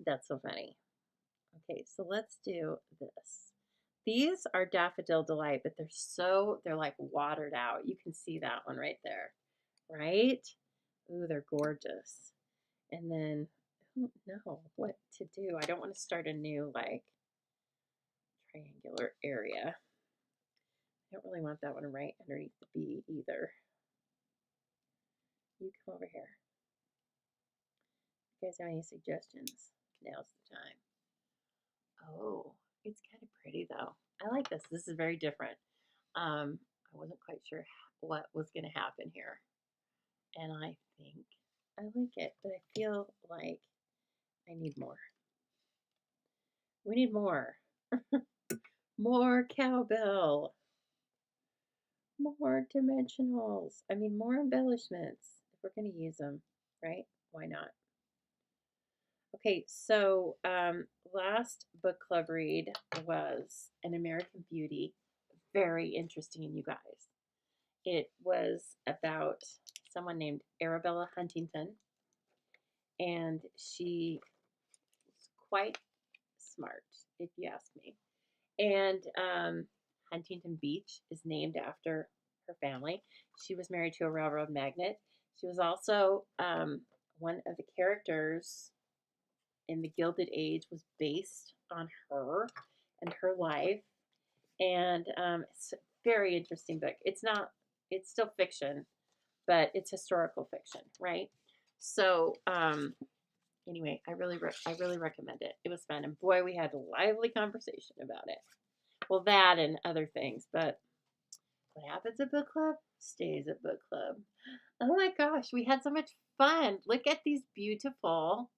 That's so funny. Okay, so let's do this. These are Daffodil Delight, but they're like watered out. You can see that one right there, right? Ooh, they're gorgeous. And then, I don't know what to do. I don't want to start a new, like, triangular area. I don't really want that one right underneath the B either. You come over here. If you guys have any suggestions, now's the time. Oh, it's kind of pretty though. I like this. This is very different. I wasn't quite sure what was going to happen here. And I think I like it, but I feel like I need more. We need more. More cowbell. More dimensionals. I mean, more embellishments if we're going to use them, right? Why not? Okay, so last book club read was An American Beauty. Very interesting, you guys. It was about someone named Arabella Huntington, and she was quite smart, if you ask me. And Huntington Beach is named after her family. She was married to a railroad magnate. She was also one of the characters in The Gilded Age was based on her and her life. And it's a very interesting book. It's still fiction, but it's historical fiction, right? So anyway, I really recommend it. It was fun, and boy, we had a lively conversation about it. Well, that and other things, but what happens at book club stays at book club. Oh my gosh, we had so much fun. Look at these beautiful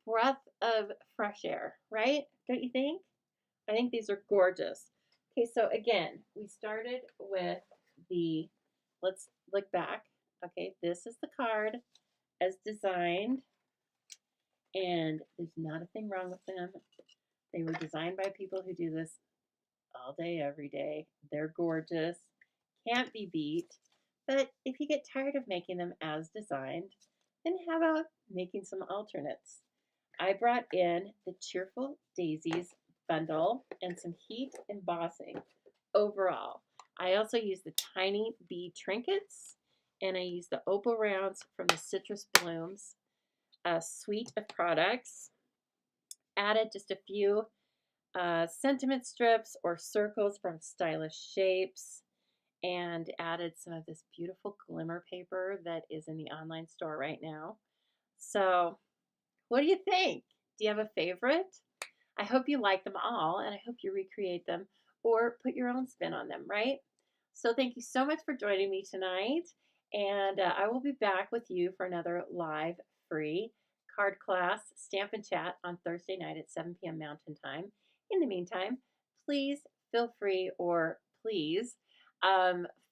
breath of fresh air, right? Don't you think? I think these are gorgeous. Okay, so again, we started with the, let's look back. Okay, this is the card as designed, and there's not a thing wrong with them. They were designed by people who do this all day, every day. They're gorgeous, can't be beat. But if you get tired of making them as designed, then how about making some alternates? I brought in the Cheerful Daisies bundle and some heat embossing overall. I also used the tiny bee trinkets, and I used the opal rounds from the Citrus Blooms, a suite of products. Added just a few sentiment strips or circles from Stylish Shapes, and added some of this beautiful glimmer paper that is in the online store right now. So, what do you think? Do you have a favorite? I hope you like them all, and I hope you recreate them or put your own spin on them, right? So, thank you so much for joining me tonight, and I will be back with you for another live free card class, Stamp and Chat on Thursday night at 7 p.m. Mountain Time. In the meantime, please feel free, or please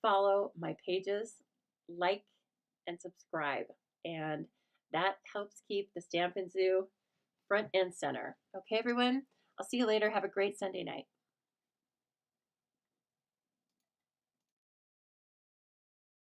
follow my pages, like and subscribe, and that helps keep the Stampin' Zoo front and center. Okay, everyone? I'll see you later. Have a great Sunday night.